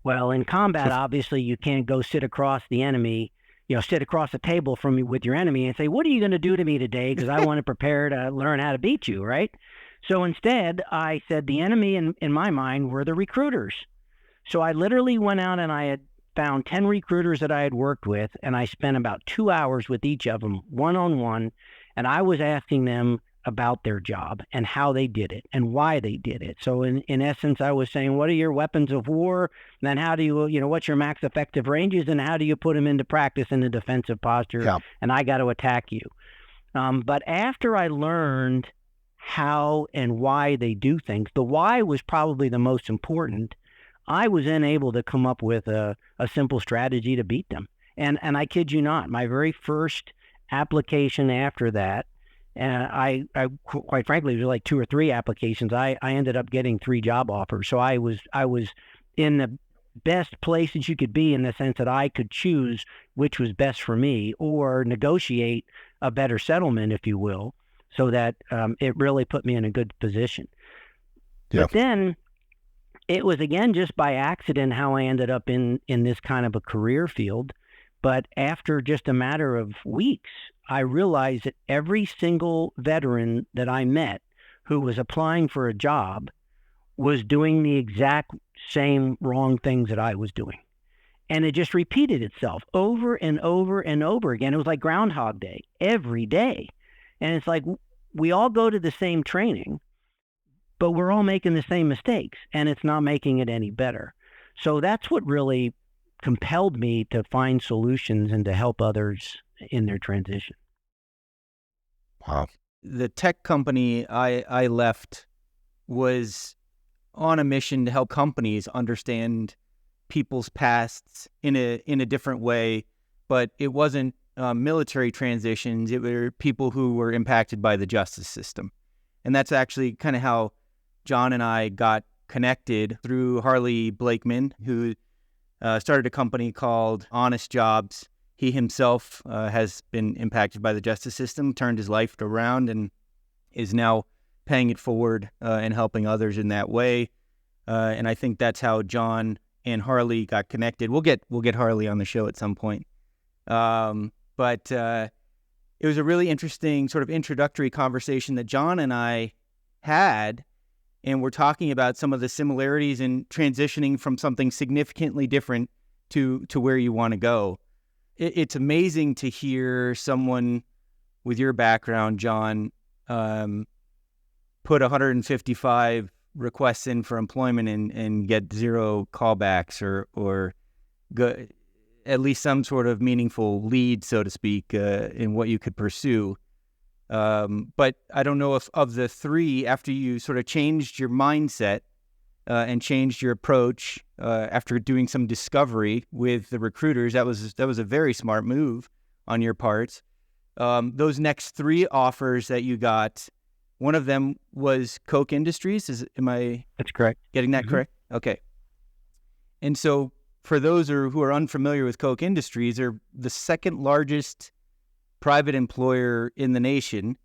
Well, in combat, obviously, you can't go sit across the enemy, sit across the table from you with your enemy and say, what are you going to do to me today? Because I want to prepare to learn how to beat you, right? So instead, I said the enemy in my mind were the recruiters. So I literally went out and I had found 10 recruiters that I had worked with, and I spent about 2 hours with each of them, one-on-one, and I was asking them about their job and how they did it and why they did it. So in essence, I was saying, what are your weapons of war? And then how do you, what's your max effective ranges, and how do you put them into practice in a defensive posture? Yeah. And I got to attack you. But after I learned how and why they do things, the why was probably the most important. I was then able to come up with a simple strategy to beat them. And I kid you not, my very first application after that, I quite frankly, it was like 2 or 3 applications. I ended up getting 3 job offers. So I was in the best place that you could be, in the sense that I could choose which was best for me, or negotiate a better settlement, if you will, so that it really put me in a good position. Yeah. But then it was, again, just by accident how I ended up in this kind of a career field. But after just a matter of weeks, I realized that every single veteran that I met who was applying for a job was doing the exact same wrong things that I was doing. And it just repeated itself over and over and over again. It was like Groundhog Day every day. And it's like, we all go to the same training, but we're all making the same mistakes, and it's not making it any better. So that's what really compelled me to find solutions and to help others in their transition. Wow. The tech company I left was on a mission to help companies understand people's pasts in a different way, but it wasn't military transitions. It were people who were impacted by the justice system. And that's actually kind of how John and I got connected, through Harley Blakeman, who started a company called Honest Jobs. He himself has been impacted by the justice system, turned his life around, and is now paying it forward and helping others in that way. And I think that's how John and Harley got connected. We'll get Harley on the show at some point. But it was a really interesting sort of introductory conversation that John and I had, and we're talking about some of the similarities in transitioning from something significantly different to where you want to go. It's amazing to hear someone with your background, John, put 155 requests in for employment and get 0 callbacks or go, at least some sort of meaningful lead, so to speak, in what you could pursue. But I don't know if of the 3, after you sort of changed your mindset and changed your approach after doing some discovery with the recruiters, that was a very smart move on your part. Those next 3 offers that you got, one of them was Koch Industries. Am I? That's correct. Getting that correct? Okay. And so, for those who are unfamiliar with Koch Industries, they're the second largest private employer in the nation.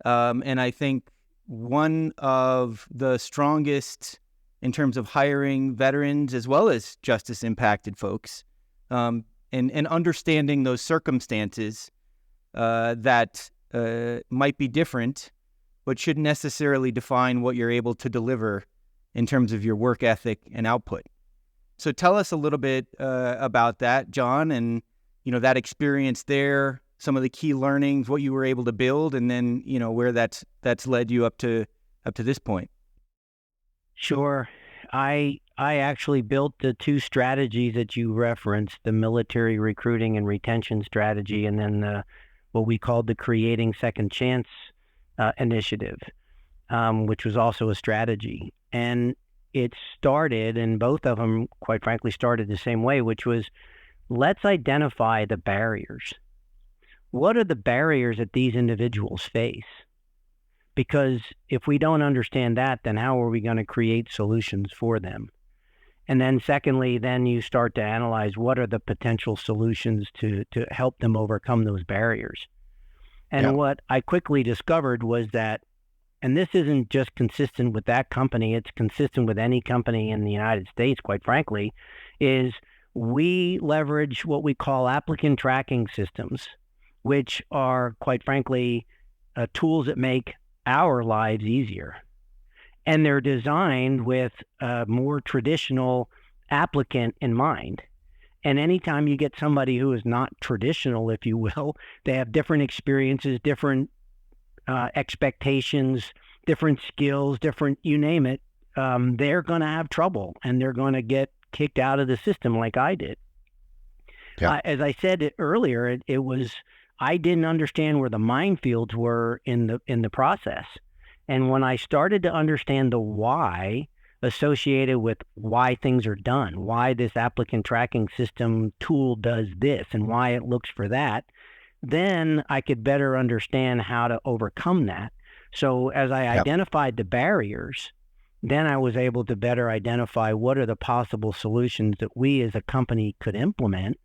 And I think one of the strongest in terms of hiring veterans as well as justice impacted folks, and understanding those circumstances that might be different, but shouldn't necessarily define what you're able to deliver in terms of your work ethic and output. So tell us a little bit about that, John, and that experience there, some of the key learnings, what you were able to build, and then where that's led you up to this point. Sure. I actually built the 2 strategies that you referenced, the military recruiting and retention strategy, and then what we called the Creating Second Chance initiative, which was also a strategy. And it started, and both of them, quite frankly, started the same way, which was, let's identify the barriers. What are the barriers that these individuals face? Because if we don't understand that, then how are we going to create solutions for them? And then secondly, then you start to analyze what are the potential solutions to help them overcome those barriers. And what I quickly discovered was that, and this isn't just consistent with that company, it's consistent with any company in the United States, quite frankly, is we leverage what we call applicant tracking systems, which are, quite frankly, tools that make our lives easier. And they're designed with a more traditional applicant in mind. And anytime you get somebody who is not traditional, if you will, they have different experiences, different expectations, different skills, different, you name it, they're going to have trouble and they're going to get kicked out of the system like I did. Yeah. As I said earlier, it was, I didn't understand where the minefields were in the process. And when I started to understand the why associated with why things are done, why this applicant tracking system tool does this and why it looks for that, then I could better understand how to overcome that. So as I identified the barriers, then I was able to better identify what are the possible solutions that we as a company could implement.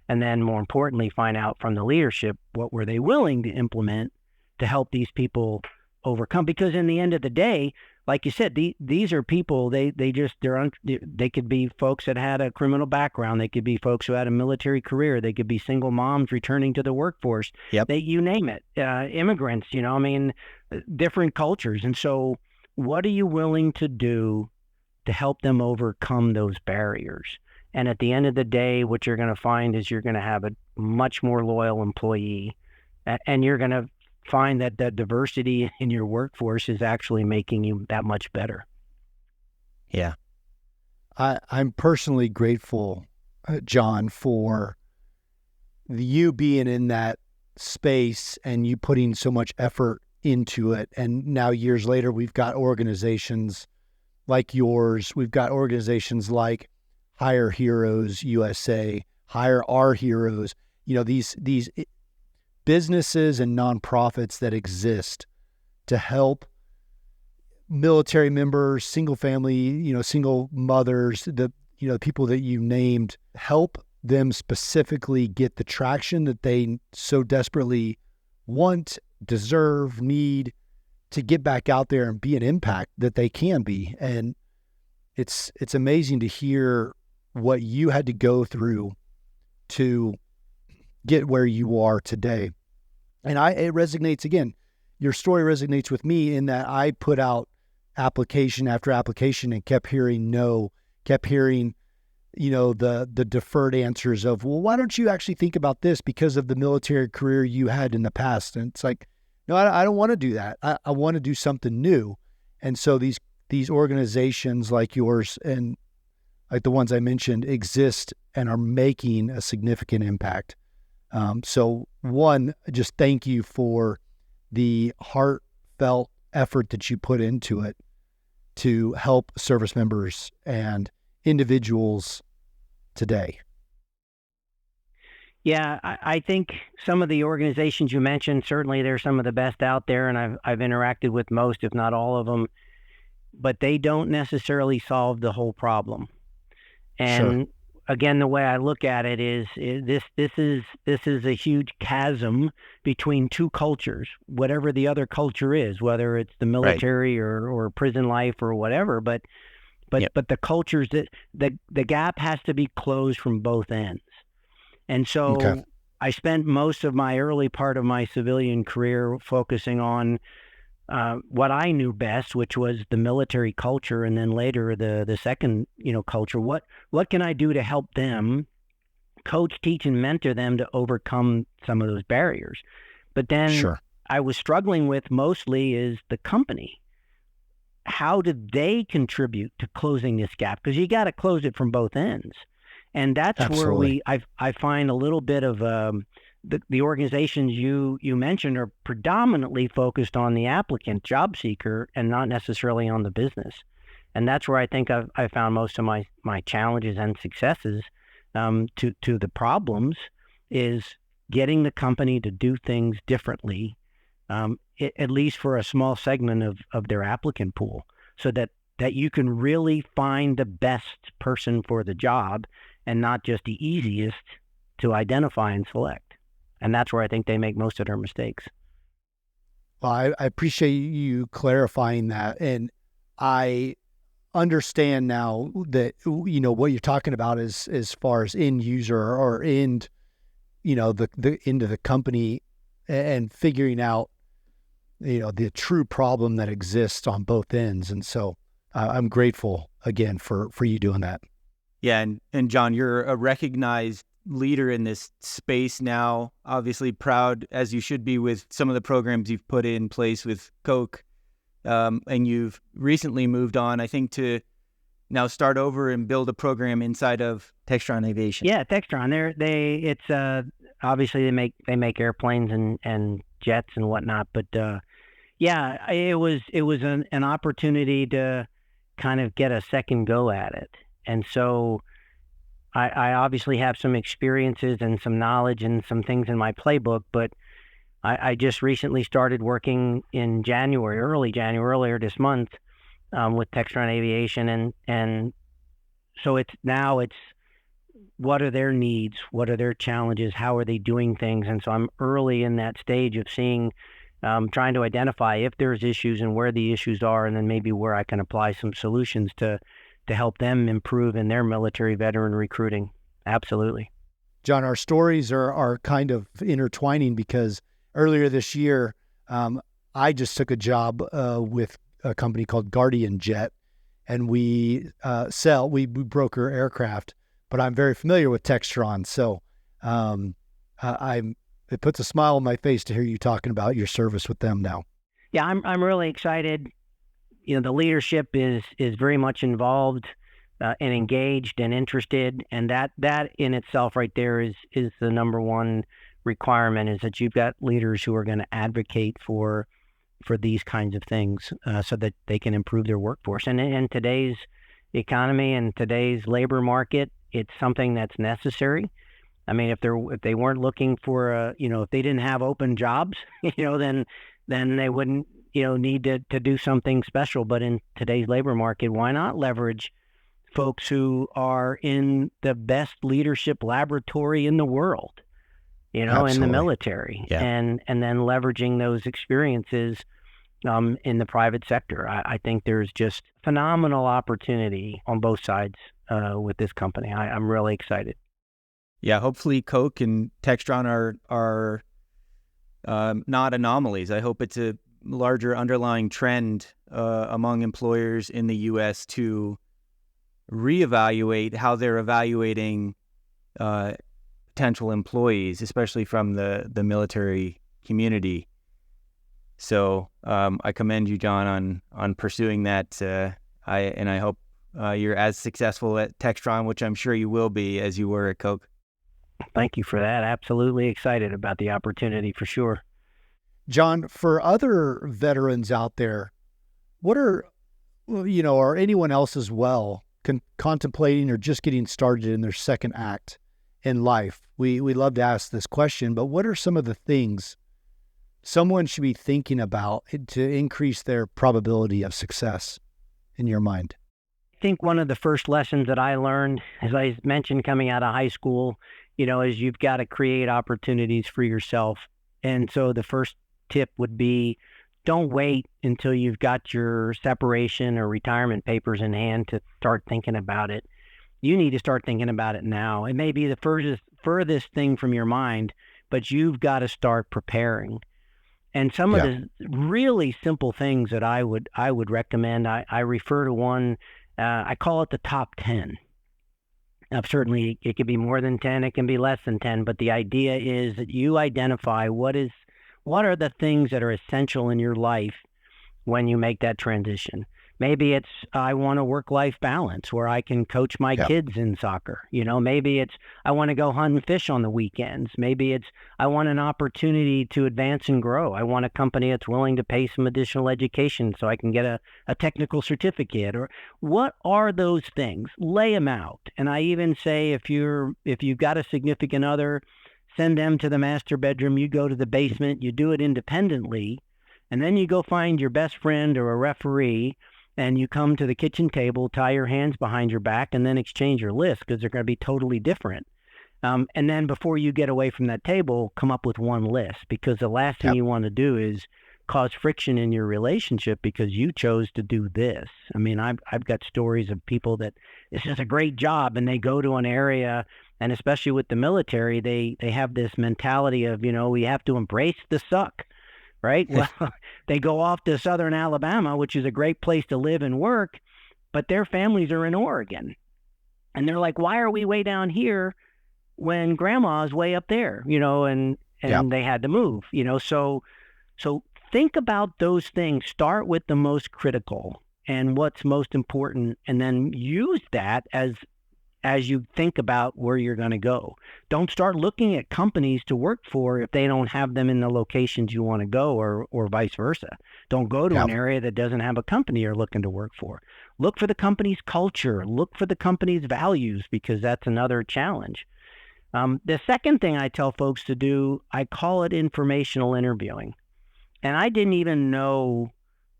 And then more importantly, find out from the leadership, what were they willing to implement to help these people overcome? Because in the end of the day, like you said, these are people, they could be folks that had a criminal background. They could be folks who had a military career. They could be single moms returning to the workforce. Yep. You name it, immigrants, different cultures. And so what are you willing to do to help them overcome those barriers? And at the end of the day, what you're going to find is you're going to have a much more loyal employee, and you're going to find that the diversity in your workforce is actually making you that much better. Yeah. I'm personally grateful, John, for you being in that space and you putting so much effort into it. And now years later, we've got organizations like yours. We've got organizations like Hire Heroes USA, Hire Our Heroes, these businesses and nonprofits that exist to help military members, single family, single mothers, the people that you named, help them specifically get the traction that they so desperately want, deserve, need to get back out there and be an impact that they can be. And it's amazing to hear what you had to go through to get where you are today. And it resonates again. Your story resonates with me in that I put out application after application and kept hearing no, kept hearing, the deferred answers of, well, why don't you actually think about this because of the military career you had in the past? And it's like, no, I don't want to do that. I want to do something new. And so these organizations like yours and like the ones I mentioned exist and are making a significant impact. So one, just thank you for the heartfelt effort that you put into it to help service members and individuals today. Yeah, I think some of the organizations you mentioned, certainly they're some of the best out there, and I've interacted with most, if not all of them, but they don't necessarily solve the whole problem. And Sure. Again, the way I look at it is this is a huge chasm between two cultures, whatever the other culture is, whether it's the military or prison life or whatever. But the cultures that the gap has to be closed from both ends. And so I spent most of my early part of my civilian career focusing on what I knew best, which was the military culture, and then later the second culture. What can I do to help them coach, teach, and mentor them to overcome some of those barriers? But then I was struggling with mostly is the company. How did they contribute to closing this gap? Because you got to close it from both ends, and that's Absolutely. where I find a little bit of the organizations you mentioned are predominantly focused on the applicant, job seeker, and not necessarily on the business. And that's where I think I found most of my challenges and successes to the problems is getting the company to do things differently, at least for a small segment of their applicant pool, so that you can really find the best person for the job and not just the easiest to identify and select. And that's where I think they make most of their mistakes. Well, I appreciate you clarifying that. And I understand now that, what you're talking about is as far as end user or end, the into the company and figuring out the true problem that exists on both ends. And so I'm grateful again for you doing that. Yeah. And John, you're a recognized leader in this space now, obviously proud as you should be with some of the programs you've put in place with Coke. And you've recently moved on, I think, to now start over and build a program inside of Textron Aviation. Yeah, Textron. It's obviously they make airplanes and jets and whatnot, but yeah, it was an opportunity to kind of get a second go at it. And so I obviously have some experiences and some knowledge and some things in my playbook, but I just recently started working in earlier this month, with Textron Aviation, and so it's what are their needs, what are their challenges, how are they doing things, and so I'm early in that stage of seeing, trying to identify if there's issues and where the issues are, and then maybe where I can apply some solutions to help them improve in their military veteran recruiting. Absolutely. John, our stories are kind of intertwining because earlier this year, I just took a job with a company called Guardian Jet, and we broker aircraft, but I'm very familiar with Textron. So it puts a smile on my face to hear you talking about your service with them now. Yeah, I'm really excited. The leadership is very much involved and engaged and interested, and that in itself right there is the number one requirement, is that you've got leaders who are going to advocate for these kinds of things, so that they can improve their workforce. And in today's economy and today's labor market, it's something that's necessary. I mean, if they weren't looking for if they didn't have open jobs, then they wouldn't need to do something special. But in today's labor market, why not leverage folks who are in the best leadership laboratory in the world, in the military, Yeah. and then leveraging those experiences in the private sector. I think there's just phenomenal opportunity on both sides with this company. I'm really excited. Yeah, hopefully Coke and Textron are not anomalies. I hope it's a larger underlying trend among employers in the U.S. to reevaluate how they're evaluating potential employees, especially from the military community. So I commend you, John, on pursuing that. I hope you're as successful at Textron, which I'm sure you will be, as you were at Coke. Thank you for that. Absolutely excited about the opportunity for sure. John, for other veterans out there, what are or anyone else as well, contemplating or just getting started in their second act in life? We love to ask this question, but what are some of the things someone should be thinking about to increase their probability of success in your mind? I think one of the first lessons that I learned, as I mentioned, coming out of high school, is you've got to create opportunities for yourself. And so the first tip would be, don't wait until you've got your separation or retirement papers in hand to start thinking about it. You need to start thinking about it now. It may be the furthest thing from your mind, but you've got to start preparing. And some of the really simple things that I would recommend, I refer to one, I call it the top 10. Now, certainly it could be more than 10, it can be less than 10, but the idea is that you identify what are the things that are essential in your life when you make that transition. Maybe it's, I want a work-life balance where I can coach my kids in soccer. Maybe it's, I want to go hunt and fish on the weekends. Maybe it's, I want an opportunity to advance and grow. I want a company that's willing to pay some additional education so I can get a technical certificate. Or what are those things? Lay them out. And I even say, if you've got a significant other, send them to the master bedroom. You go to the basement, you do it independently, and then you go find your best friend or a referee, and you come to the kitchen table, tie your hands behind your back, and then exchange your list, because they're going to be totally different. And then before you get away from that table, come up with one list, because the last thing you want to do is cause friction in your relationship because you chose to do this. I mean, I've got stories of people that this is a great job, and they go to an area, and especially with the military, they have this mentality of, we have to embrace the suck. right? Well, they go off to southern Alabama, which is a great place to live and work, but their families are in Oregon. And they're like, why are we way down here when grandma's way up there, and they had to move, so think about those things. Start with the most critical and what's most important, and then use that as you think about where you're going to go. Don't start looking at companies to work for if they don't have them in the locations you want to go, or vice versa. Don't go to an area that doesn't have a company you're looking to work for. Look for the company's culture. Look for the company's values, because that's another challenge. The second thing I tell folks to do, I call it informational interviewing. And I didn't even know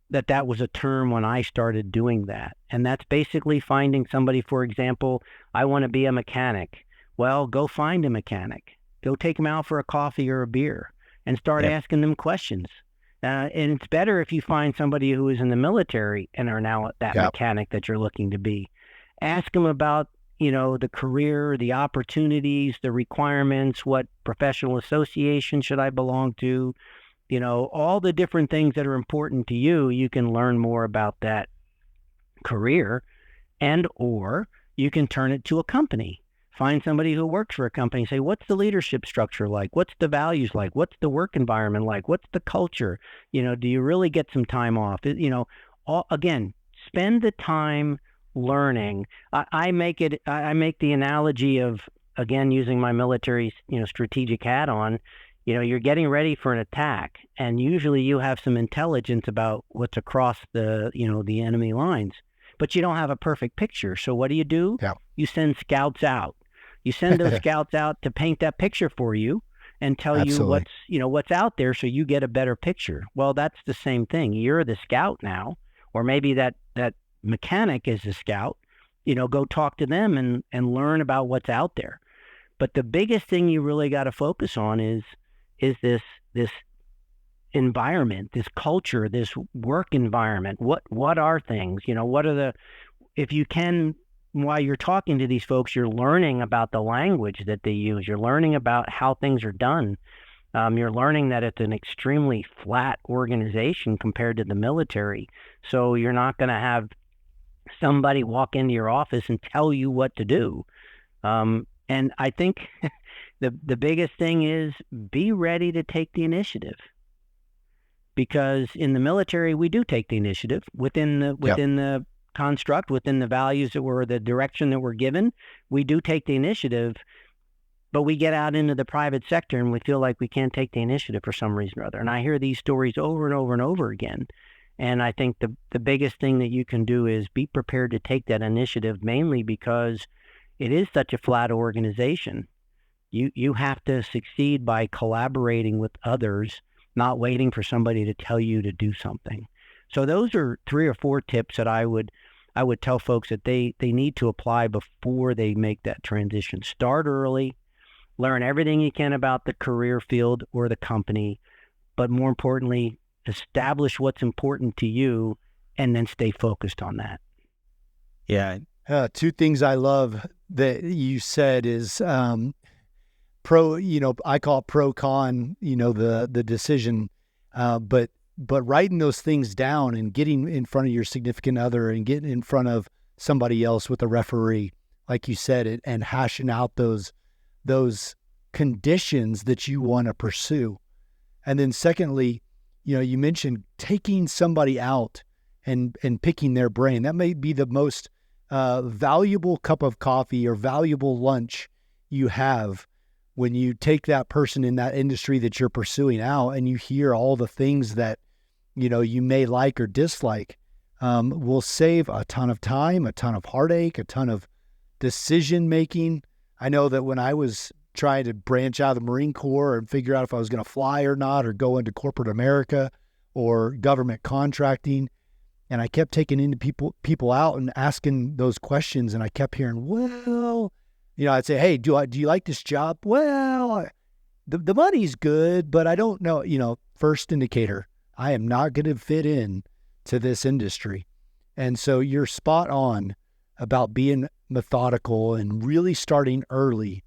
that was a term when I started doing that. And that's basically finding somebody, for example, I want to be a mechanic. Well, go find a mechanic. Go take them out for a coffee or a beer and start asking them questions. And it's better if you find somebody who is in the military and are now that mechanic that you're looking to be. Ask them about the career, the opportunities, the requirements, what professional association should I belong to, all the different things that are important to you. You can learn more about that career, or you can turn it to a company. Find somebody who works for a company, say, what's the leadership structure like? What's the values like? What's the work environment like? What's the culture? Do you really get some time off? Again, spend the time learning. I make the analogy of, again, using my military, strategic hat on, you're getting ready for an attack, and usually you have some intelligence about what's across the enemy lines, but you don't have a perfect picture. So what do? You send scouts out. You send those scouts out to paint that picture for you and tell you what's out there, so you get a better picture. Well, that's the same thing. You're the scout now, or maybe that mechanic is a scout. Go talk to them and learn about what's out there. But the biggest thing you really got to focus on is this environment, this culture, this work environment. What are things? What are if you can, while you're talking to these folks, you're learning about the language that they use. You're learning about how things are done. You're learning that it's an extremely flat organization compared to the military. So you're not going to have somebody walk into your office and tell you what to do. And I think the biggest thing is be ready to take the initiative. Because in the military, we do take the initiative within the construct, within the values the direction that we're given. We do take the initiative, but we get out into the private sector and we feel like we can't take the initiative for some reason or other. And I hear these stories over and over and over again. And I think the biggest thing that you can do is be prepared to take that initiative, mainly because it is such a flat organization. You have to succeed by collaborating with others, not waiting for somebody to tell you to do something. So those are 3 or 4 tips that I would tell folks that they need to apply before they make that transition. Start early, learn everything you can about the career field or the company, but more importantly, establish what's important to you and then stay focused on that. Yeah. 2 things I love that you said is I call it pro-con, the decision, but writing those things down and getting in front of your significant other and getting in front of somebody else with a referee, like you said, and hashing out those conditions that you want to pursue. And then secondly, you mentioned taking somebody out and picking their brain. That may be the most valuable cup of coffee or valuable lunch you have when you take that person in that industry that you're pursuing out and you hear all the things that, you may like or dislike. Will save a ton of time, a ton of heartache, a ton of decision making. I know that when I was trying to branch out of the Marine Corps and figure out if I was going to fly or not, or go into corporate America or government contracting, and I kept taking into people out and asking those questions, and I kept hearing, well, I'd say, hey, do you like this job? Well, the money's good, but I don't know. First indicator, I am not going to fit in to this industry. And so you're spot on about being methodical and really starting early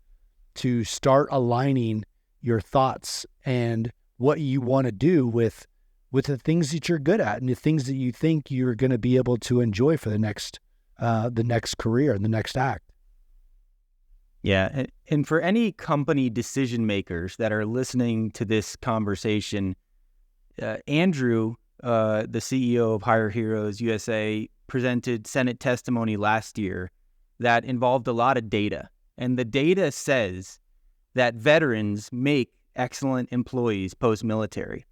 to start aligning your thoughts and what you want to do with the things that you're good at and the things that you think you're going to be able to enjoy for the next career and the next act. Yeah. And for any company decision makers that are listening to this conversation, Andrew, the CEO of Hire Heroes USA, presented Senate testimony last year that involved a lot of data. And the data says that veterans make excellent employees post-military.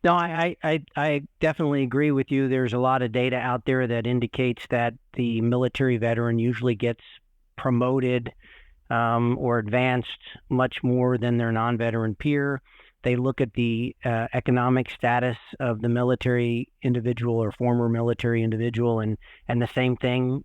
No, I definitely agree with you. There's a lot of data out there that indicates that the military veteran usually gets promoted or advanced much more than their non-veteran peer. They look at the economic status of the military individual or former military individual, and the same thing,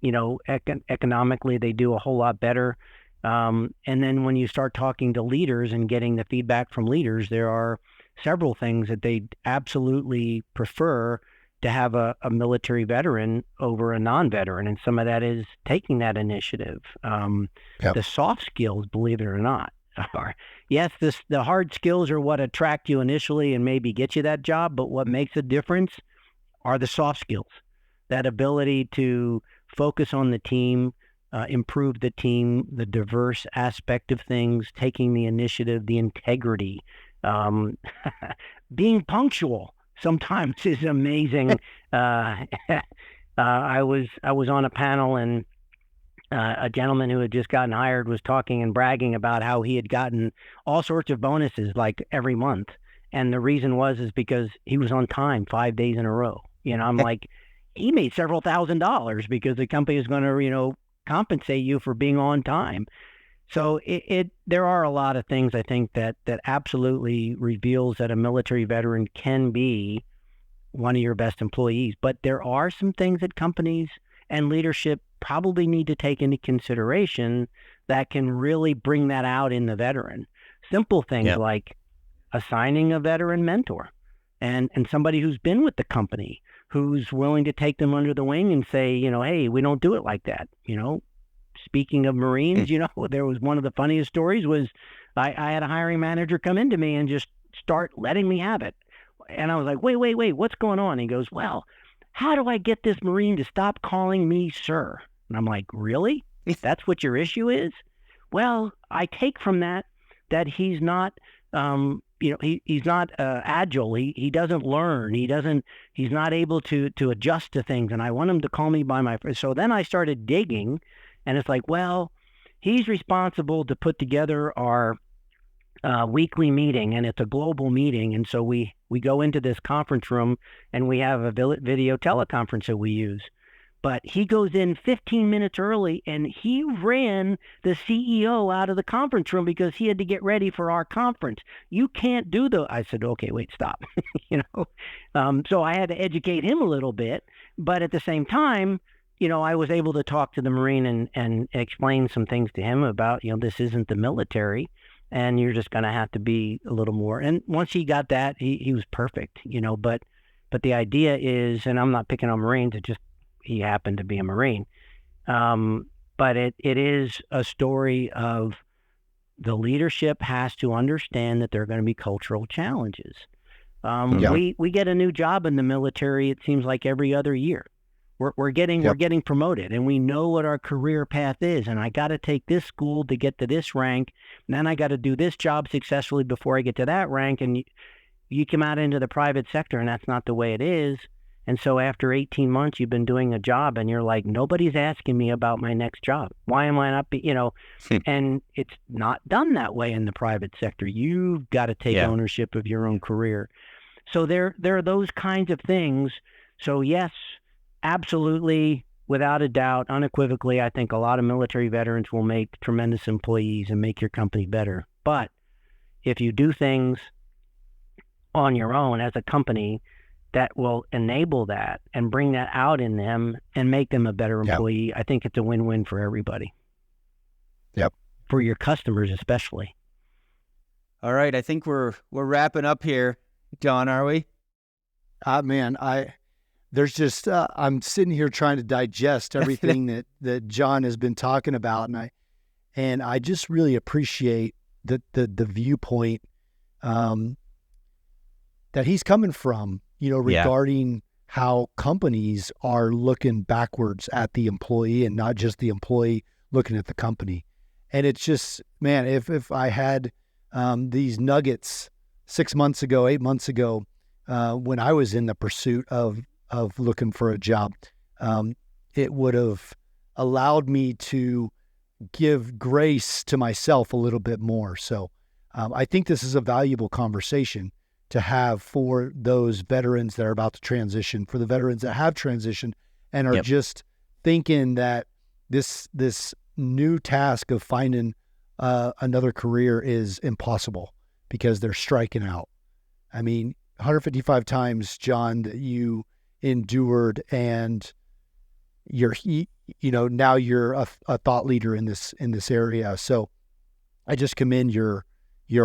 economically, they do a whole lot better. And then when you start talking to leaders and getting the feedback from leaders, there are several things that they absolutely prefer to have a military veteran over a non-veteran. And some of that is taking that initiative. The soft skills, believe it or not, are, yes, the hard skills are what attract you initially and maybe get you that job, but what makes a difference are the soft skills, that ability to focus on the team, improve the team, the diverse aspect of things, taking the initiative, the integrity, being punctual sometimes is amazing. I was on a panel, and a gentleman who had just gotten hired was talking and bragging about how he had gotten all sorts of bonuses like every month. And the reason is because he was on time 5 days in a row. I'm like, he made several $1,000s because the company is going to, compensate you for being on time. So there are a lot of things, I think, that absolutely reveals that a military veteran can be one of your best employees. But there are some things that companies and leadership probably need to take into consideration that can really bring that out in the veteran. Simple things like assigning a veteran mentor and somebody who's been with the company, who's willing to take them under the wing and say, hey, we don't do it like that. Speaking of Marines, there was one of the funniest stories was I had a hiring manager come into me and just start letting me have it. And I was like, wait, what's going on? And he goes, well, how do I get this Marine to stop calling me sir? And I'm like, really? That's what your issue is? Well, I take from that he's not, he's not agile. He doesn't learn. He's not able to adjust to things. And I want him to call me by my first. So then I started digging, and it's like, well, he's responsible to put together our weekly meeting, and it's a global meeting. And so we go into this conference room, and we have a video teleconference that we use. But he goes in 15 minutes early, and he ran the CEO out of the conference room because he had to get ready for our conference. You can't do I said, okay, wait, stop. So I had to educate him a little bit. But at the same time, I was able to talk to the Marine and explain some things to him about, this isn't the military, and you're just going to have to be a little more. And once he got that, he was perfect, but the idea is, and I'm not picking on Marines, it just, he happened to be a Marine. But it is a story of the leadership has to understand that there are going to be cultural challenges. We get a new job in the military, it seems like every other year. We're getting promoted, and we know what our career path is. And I got to take this school to get to this rank, and then I got to do this job successfully before I get to that rank. And you come out into the private sector, and that's not the way it is. And so after 18 months, you've been doing a job, and you're like, nobody's asking me about my next job. Why am I not and it's not done that way in the private sector. You've got to take ownership of your own career. So there are those kinds of things. So yes, absolutely, without a doubt, unequivocally, I think a lot of military veterans will make tremendous employees and make your company better. But if you do things on your own as a company that will enable that and bring that out in them and make them a better employee, I think it's a win-win for everybody. Yep. For your customers especially. All right, I think we're wrapping up here, John, are we? Man, there's just I'm sitting here trying to digest everything that John has been talking about, and I just really appreciate the viewpoint he's coming from, regarding how companies are looking backwards at the employee and not just the employee looking at the company. And it's just, man, if I had these nuggets 6 months ago, 8 months ago, when I was in the pursuit of looking for a job, it would have allowed me to give grace to myself a little bit more. So I think this is a valuable conversation to have for those veterans that are about to transition, for the veterans that have transitioned and are just thinking that this new task of finding another career is impossible because they're striking out. I mean, 155 times, John, that you endured, and now you're a thought leader in this area. So I just commend your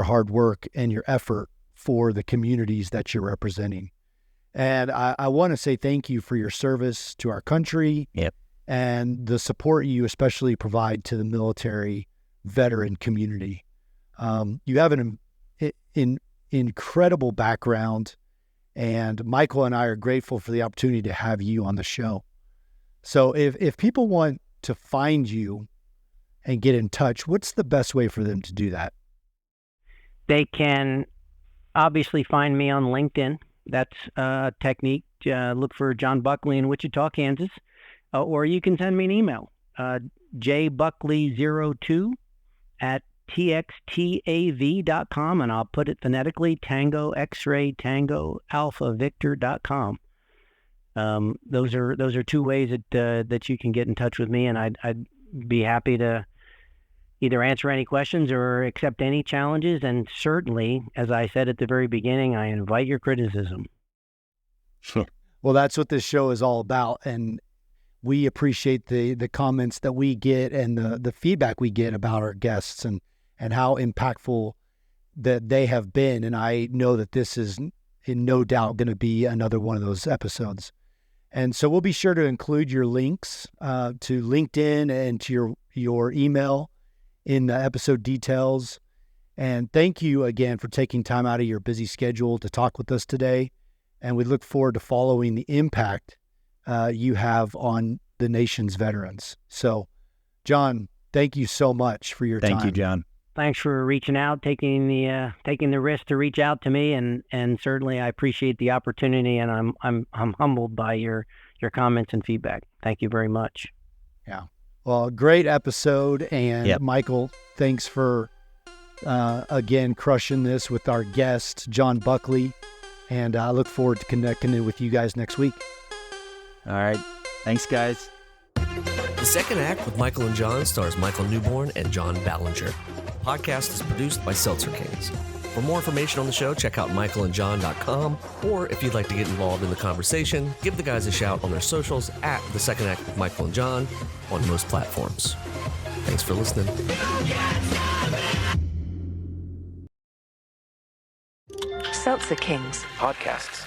hard work and your effort for the communities that you're representing. And I want to say thank you for your service to our country and the support you especially provide to the military veteran community. You have an incredible background, and Michael and I are grateful for the opportunity to have you on the show. So if people want to find you and get in touch, what's the best way for them to do that? They can obviously find me on LinkedIn. That's a technique. Look for John Buckley in Wichita, Kansas. Or you can send me an email, jbuckley02@txtav.com, and I'll put it phonetically, Tango X-ray Tango Alpha Victor.com. Those are two ways that you can get in touch with me, and I'd be happy to either answer any questions or accept any challenges. And certainly, as I said at the very beginning, I invite your criticism. Sure. Well, that's what this show is all about, and we appreciate the comments that we get and the feedback we get about our guests and how impactful that they have been. And I know that this is in no doubt going to be another one of those episodes. And so we'll be sure to include your links to LinkedIn and to your email in the episode details. And thank you again for taking time out of your busy schedule to talk with us today. And we look forward to following the impact you have on the nation's veterans. So, John, thank you so much for your time. Thank you, John. Thanks for reaching out, taking the risk to reach out to me, and certainly I appreciate the opportunity, and I'm humbled by your comments and feedback. Thank you very much. Yeah. Well, great episode, and Michael, thanks for again crushing this with our guest, John Buckley, and I look forward to connecting with you guys next week. All right. Thanks, guys. The Second Act with Michael and John stars Michael Newborn and John Ballinger. The podcast is produced by Seltzer Kings. For more information on the show, check out michaelandjohn.com, or if you'd like to get involved in the conversation, give the guys a shout on their socials at The Second Act with Michael and John on most platforms. Thanks for listening. Seltzer Kings Podcasts.